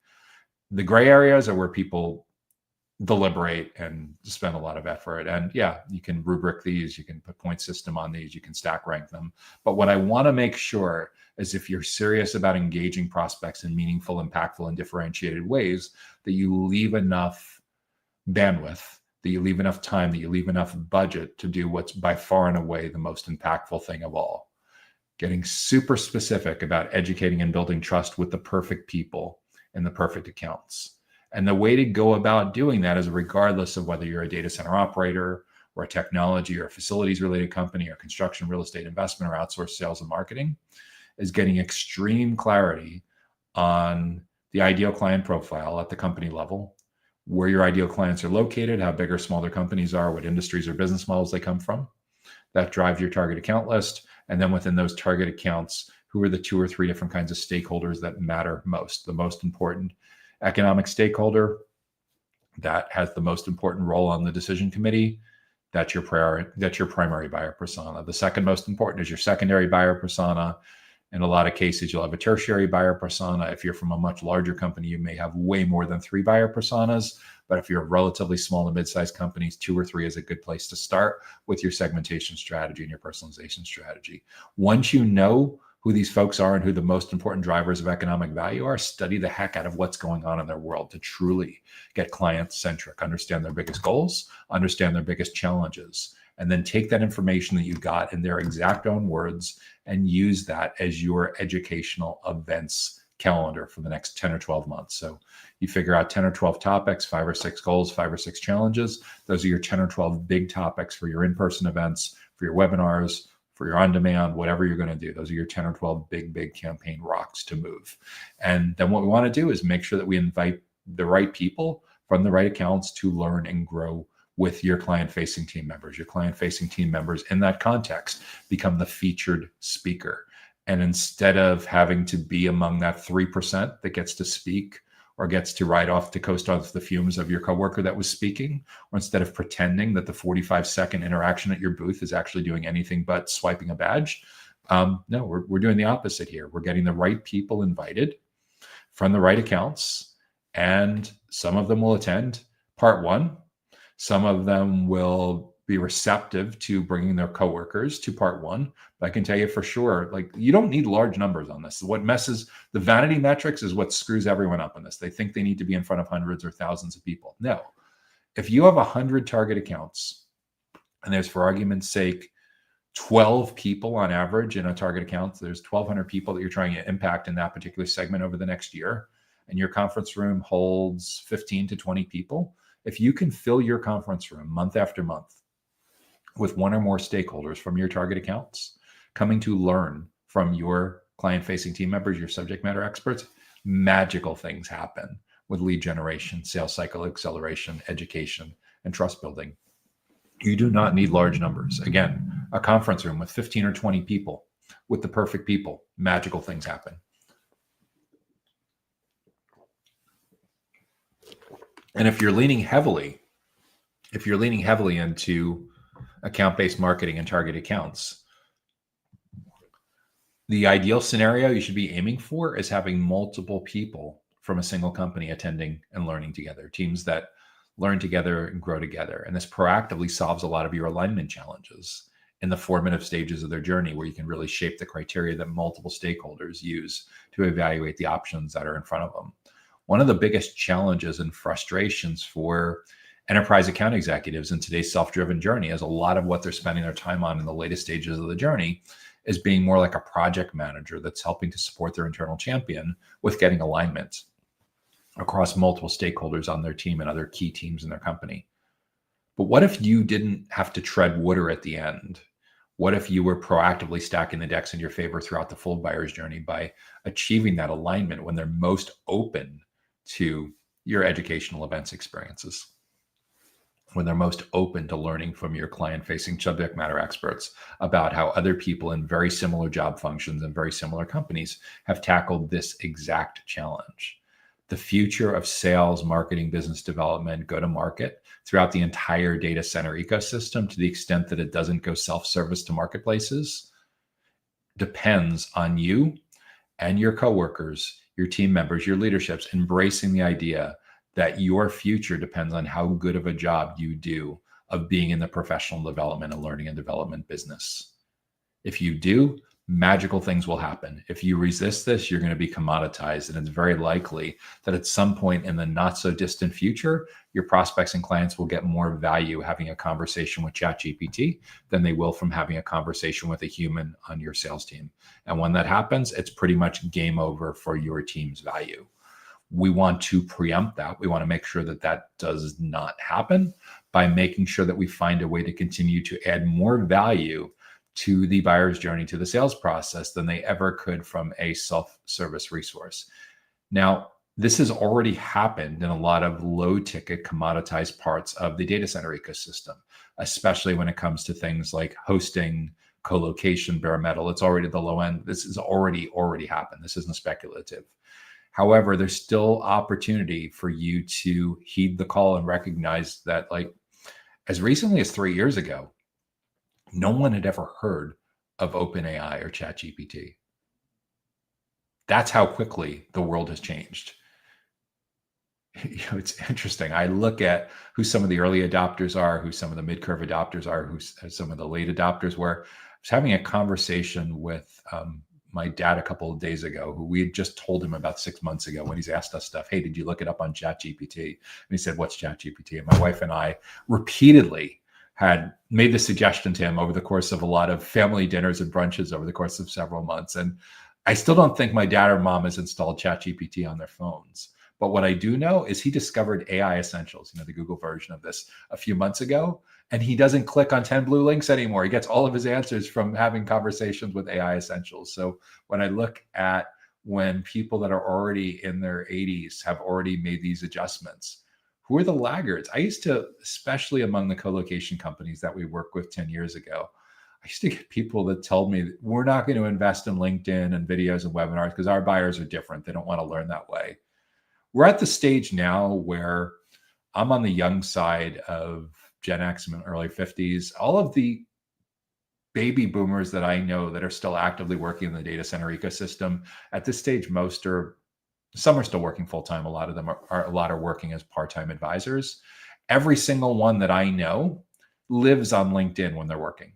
The gray areas are where people deliberate and spend a lot of effort. And yeah, you can rubric these, you can put point system on these, you can stack rank them. But what I want to make sure is, if you're serious about engaging prospects in meaningful, impactful, and differentiated ways, that you leave enough bandwidth, that you leave enough time, that you leave enough budget to do what's by far and away the most impactful thing of all. Getting super specific about educating and building trust with the perfect people and the perfect accounts. And the way to go about doing that is, regardless of whether you're a data center operator or a technology or a facilities related company or construction, real estate investment, or outsourced sales and marketing, is getting extreme clarity on the ideal client profile at the company level, where your ideal clients are located, how big or small their companies are, what industries or business models they come from. That drives your target account list. And then within those target accounts, who are the 2 or 3 different kinds of stakeholders that matter most? The most important economic stakeholder that has the most important role on the decision committee, that's your primary buyer persona. The second most important is your secondary buyer persona. In a lot of cases, you'll have a tertiary buyer persona. If you're from a much larger company, you may have way more than 3 buyer personas. But if you're relatively small to mid-sized companies, 2 or 3 is a good place to start with your segmentation strategy and your personalization strategy. Once you know who these folks are and who the most important drivers of economic value are, study the heck out of what's going on in their world to truly get client-centric, understand their biggest goals, understand their biggest challenges, and then take that information that you got in their exact own words and use that as your educational events calendar for the next 10 or 12 months. So you figure out 10 or 12 topics, 5 or 6 goals, 5 or 6 challenges. Those are your 10 or 12 big topics for your in-person events, for your webinars, for your on-demand, whatever you're going to do. Those are your 10 or 12 big campaign rocks to move. And then what we want to do is make sure that we invite the right people from the right accounts to learn and grow with your client-facing team members. Your client-facing team members in that context become the featured speaker. And instead of having to be among that 3% that gets to speak or gets to ride off to coast off the fumes of your coworker that was speaking, or instead of pretending that the 45-second interaction at your booth is actually doing anything but swiping a badge. No, we're doing the opposite here. We're getting the right people invited from the right accounts, and some of them will attend part one. Some of them will be receptive to bringing their coworkers to part one. But I can tell you for sure, like, you don't need large numbers on this. What messes the vanity metrics is what screws everyone up on this. They think they need to be in front of hundreds or thousands of people. No, if you have 100 target accounts, and there's, for argument's sake, 12 people on average in a target account, there's 1,200 people that you're trying to impact in that particular segment over the next year, and your conference room holds 15 to 20 people. If you can fill your conference room month after month with one or more stakeholders from your target accounts coming to learn from your client-facing team members, your subject matter experts, magical things happen with lead generation, sales cycle acceleration, education, and trust building. You do not need large numbers. Again, a conference room with 15 or 20 people, with the perfect people, magical things happen. And if you're leaning heavily into account-based marketing and target accounts, the ideal scenario you should be aiming for is having multiple people from a single company attending and learning together, teams that learn together and grow together. And this proactively solves a lot of your alignment challenges in the formative stages of their journey, where you can really shape the criteria that multiple stakeholders use to evaluate the options that are in front of them. One of the biggest challenges and frustrations for enterprise account executives in today's self-driven journey is a lot of what they're spending their time on in the latest stages of the journey is being more like a project manager that's helping to support their internal champion with getting alignment across multiple stakeholders on their team and other key teams in their company. But what if you didn't have to tread water at the end? What if you were proactively stacking the decks in your favor throughout the full buyer's journey by achieving that alignment when they're most open to your educational events experiences, when they're most open to learning from your client-facing subject matter experts about how other people in very similar job functions and very similar companies have tackled this exact challenge? The future of sales, marketing, business development, go-to-market throughout the entire data center ecosystem, to the extent that it doesn't go self-service to marketplaces, depends on you and your coworkers, your team members, your leaderships embracing the idea that your future depends on how good of a job you do of being in the professional development and learning and development business. If you do, magical things will happen. If you resist this, you're going to be commoditized. And it's very likely that at some point in the not so distant future, your prospects and clients will get more value having a conversation with ChatGPT than they will from having a conversation with a human on your sales team. And when that happens, it's pretty much game over for your team's value. We want to preempt that. We want to make sure that that does not happen by making sure that we find a way to continue to add more value to the buyer's journey, to the sales process, than they ever could from a self-service resource. Now, this has already happened in a lot of low-ticket commoditized parts of the data center ecosystem, especially when it comes to things like hosting, co-location, bare metal. It's already at the low end. This has already happened. This isn't speculative. However, there's still opportunity for you to heed the call and recognize that, like, as recently as 3 years ago, no one had ever heard of OpenAI or ChatGPT. That's how quickly the world has changed. You know, it's interesting. I look at who some of the early adopters are, who some of the mid-curve adopters are, who some of the late adopters were. I was having a conversation with my dad a couple of days ago, who we had just told him about 6 months ago when he's asked us stuff. Hey, did you look it up on ChatGPT? And he said, what's ChatGPT? And my wife and I repeatedly had made the suggestion to him over the course of a lot of family dinners and brunches over the course of several months. And I still don't think my dad or mom has installed ChatGPT on their phones. But what I do know is he discovered AI Essentials, the Google version of this, a few months ago. And he doesn't click on 10 blue links anymore. He gets all of his answers from having conversations with AI Essentials. So when I look at when people that are already in their 80s have already made these adjustments, who are the laggards? I used to, especially among the co-location companies that we worked with 10 years ago, I used to get people that told me, we're not going to invest in LinkedIn and videos and webinars because our buyers are different. They don't want to learn that way. we're at the stage now where I'm on the young side of Gen X, I'm in early 50s. All of the baby boomers that I know that are still actively working in the data center ecosystem at this stage, some are still working full time. A lot of them are working as part-time advisors. Every single one that I know lives on LinkedIn when they're working.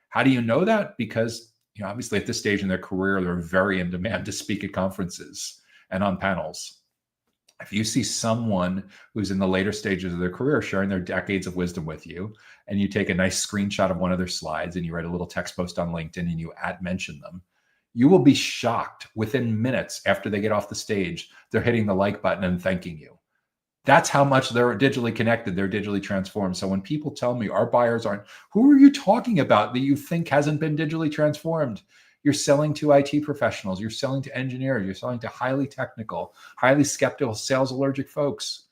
How do you know that? Because obviously at this stage in their career, they're very in demand to speak at conferences and on panels. If you see someone who's in the later stages of their career sharing their decades of wisdom with you, and you take a nice screenshot of one of their slides and you write a little text post on LinkedIn and you mention them, you will be shocked within minutes after they get off the stage, they're hitting the like button and thanking you. That's how much they're digitally connected, they're digitally transformed. So when people tell me our buyers aren't, who are you talking about that you think hasn't been digitally transformed? You're selling to IT professionals, you're selling to engineers, you're selling to highly technical, highly skeptical, sales allergic folks.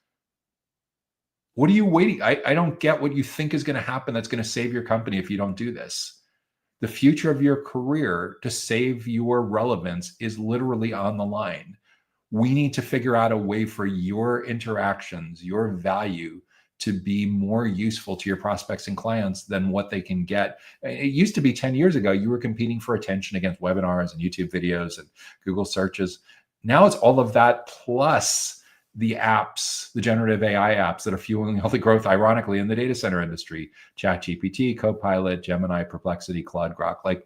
What are you waiting? I don't get what you think is going to happen that's going to save your company if you don't do this. The future of your career to save your relevance is literally on the line. We need to figure out a way for your interactions, your value to be more useful to your prospects and clients than what they can get. It used to be 10 years ago, you were competing for attention against webinars and YouTube videos and Google searches. Now it's all of that plus the apps, the generative AI apps that are fueling all the growth, ironically, in the data center industry. ChatGPT, Copilot, Gemini, Perplexity, Claude, Grok. Like,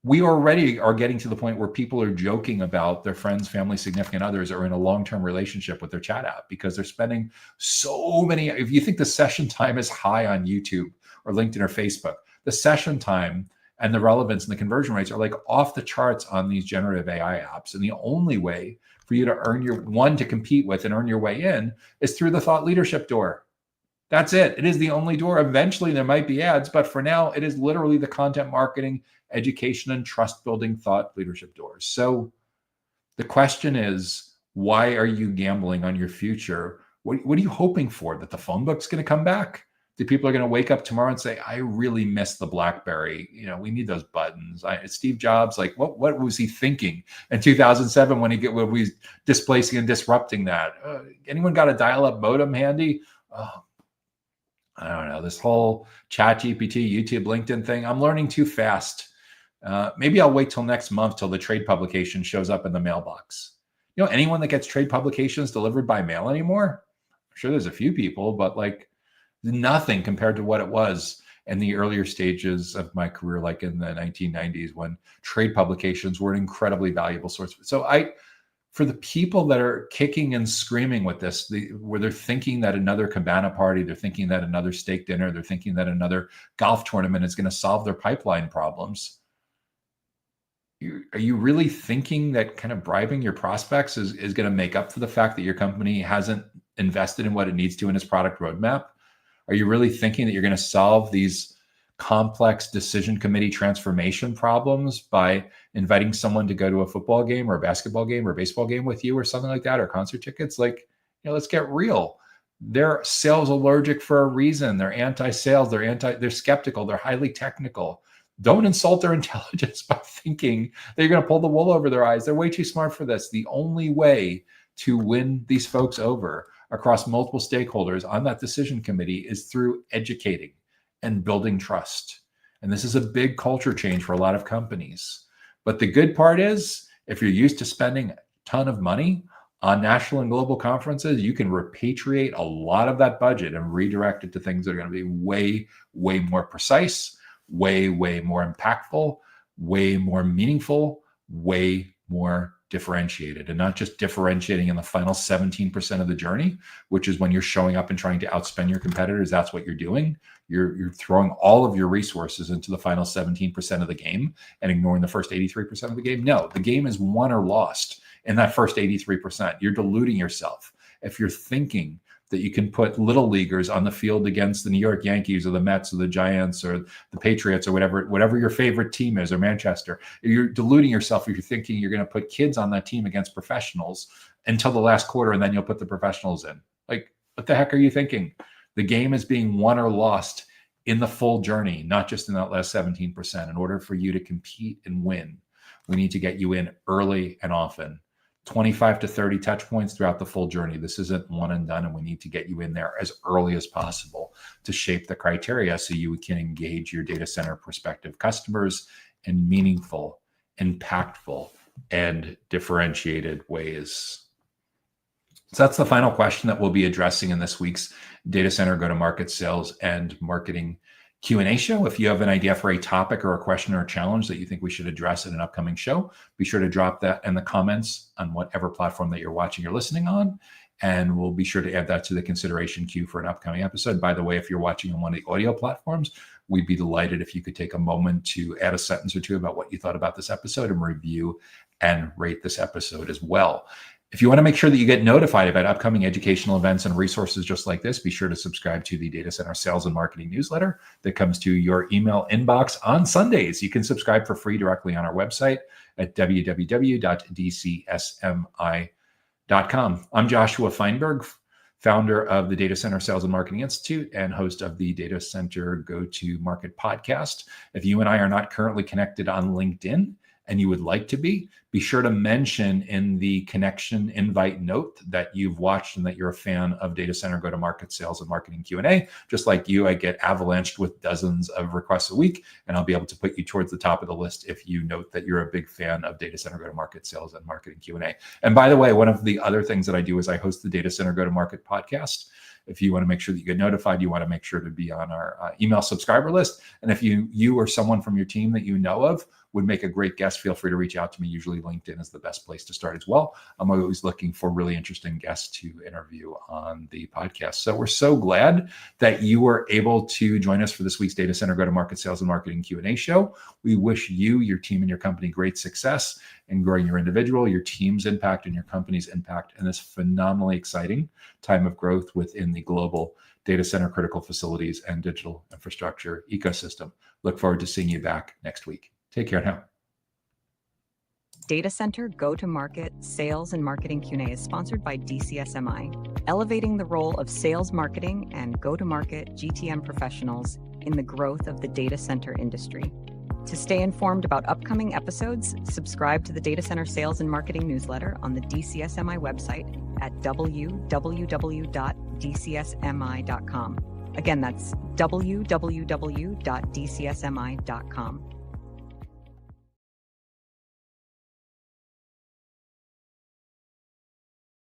we already are getting to the point where people are joking about their friends, family, significant others are in a long-term relationship with their chat app because they're spending so many. If you think the session time is high on YouTube or LinkedIn or Facebook, the session time and the relevance and the conversion rates are like off the charts on these generative AI apps. And the only way for you to to compete with and earn your way in is through the thought leadership door. That's it. It is the only door. Eventually there might be ads, but for now it is literally the content marketing, education, and trust building thought leadership doors. So the question is, why are you gambling on your future? What are you hoping for? That the phone book's going to come back? That people are going to wake up tomorrow and say, I really miss the BlackBerry. We need those buttons. Steve Jobs, like what was he thinking in 2007 when he was displacing and disrupting that? Anyone got a dial-up modem handy? I don't know, this whole ChatGPT, YouTube, LinkedIn thing, I'm learning too fast. Maybe I'll wait till next month till the trade publication shows up in the mailbox. Anyone that gets trade publications delivered by mail anymore? I'm sure there's a few people, but like nothing compared to what it was in the earlier stages of my career, like in the 1990s when trade publications were an incredibly valuable source. So for the people that are kicking and screaming with this, where they're thinking that another cabana party, they're thinking that another steak dinner, they're thinking that another golf tournament is going to solve their pipeline problems. Are you really thinking that kind of bribing your prospects is going to make up for the fact that your company hasn't invested in what it needs to in its product roadmap? Are you really thinking that you're going to solve these complex decision committee transformation problems by inviting someone to go to a football game or a basketball game or a baseball game with you or something like that, or concert tickets? Like, let's get real. They're sales allergic for a reason. They're anti-sales. They're skeptical. They're highly technical. Don't insult their intelligence by thinking that you're going to pull the wool over their eyes. They're way too smart for this. The only way to win these folks over across multiple stakeholders on that decision committee is through educating and building trust. And this is a big culture change for a lot of companies. But the good part is, if you're used to spending a ton of money on national and global conferences, you can repatriate a lot of that budget and redirect it to things that are going to be way, way more precise, way, way more impactful, way more meaningful, way more differentiated, and not just differentiating in the final 17% of the journey, which is when you're showing up and trying to outspend your competitors. That's what you're doing. You're throwing all of your resources into the final 17% of the game and ignoring the first 83% of the game. No, the game is won or lost in that first 83%. You're deluding yourself if you're thinking that you can put little leaguers on the field against the New York Yankees or the Mets or the Giants or the Patriots or whatever your favorite team is, or Manchester. You're deluding yourself if you're thinking you're going to put kids on that team against professionals until the last quarter, and then you'll put the professionals in. Like, what the heck are you thinking? The game is being won or lost in the full journey, not just in that last 17%. In order for you to compete and win, we need to get you in early and often. 25 to 30 touch points throughout the full journey. This isn't one and done, and we need to get you in there as early as possible to shape the criteria so you can engage your data center prospective customers in meaningful, impactful, and differentiated ways. So that's the final question that we'll be addressing in this week's Data Center Go-to-Market Sales and Marketing Q&A show. If you have an idea for a topic or a question or a challenge that you think we should address in an upcoming show, be sure to drop that in the comments on whatever platform that you're watching or listening on, and we'll be sure to add that to the consideration queue for an upcoming episode. By the way, if you're watching on one of the audio platforms, we'd be delighted if you could take a moment to add a sentence or two about what you thought about this episode and review and rate this episode as well. If you want to make sure that you get notified about upcoming educational events and resources just like this, be sure to subscribe to the Data Center Sales and Marketing newsletter that comes to your email inbox on Sundays. You can subscribe for free directly on our website at www.dcsmi.com. I'm Joshua Feinberg, founder of the Data Center Sales and Marketing Institute and host of the Data Center Go-to-Market podcast. If you and I are not currently connected on LinkedIn, and you would like to be sure to mention in the connection invite note that you've watched and that you're a fan of Data Center Go-to-Market Sales and Marketing Q&A. Just like you, I get avalanched with dozens of requests a week, and I'll be able to put you towards the top of the list if you note that you're a big fan of Data Center Go-to-Market Sales and Marketing Q&A. And by the way, one of the other things that I do is I host the Data Center Go-to-Market podcast. If you want to make sure that you get notified, you want to make sure to be on our email subscriber list. And if you or someone from your team that you know of would make a great guest, feel free to reach out to me. Usually LinkedIn is the best place to start as well. I'm always looking for really interesting guests to interview on the podcast. So we're so glad that you were able to join us for this week's Data Center Go-to-Market Sales and Marketing Q&A show. We wish you, your team, and your company great success in growing your individual, your team's impact, and your company's impact in this phenomenally exciting time of growth within the global data center critical facilities and digital infrastructure ecosystem. Look forward to seeing you back next week. Take care now. Data Center Go-to-Market Sales and Marketing Q&A is sponsored by DCSMI, elevating the role of sales marketing and go-to-market GTM professionals in the growth of the data center industry. To stay informed about upcoming episodes, subscribe to the Data Center Sales and Marketing newsletter on the DCSMI website at www.dcsmi.com. Again, that's www.dcsmi.com.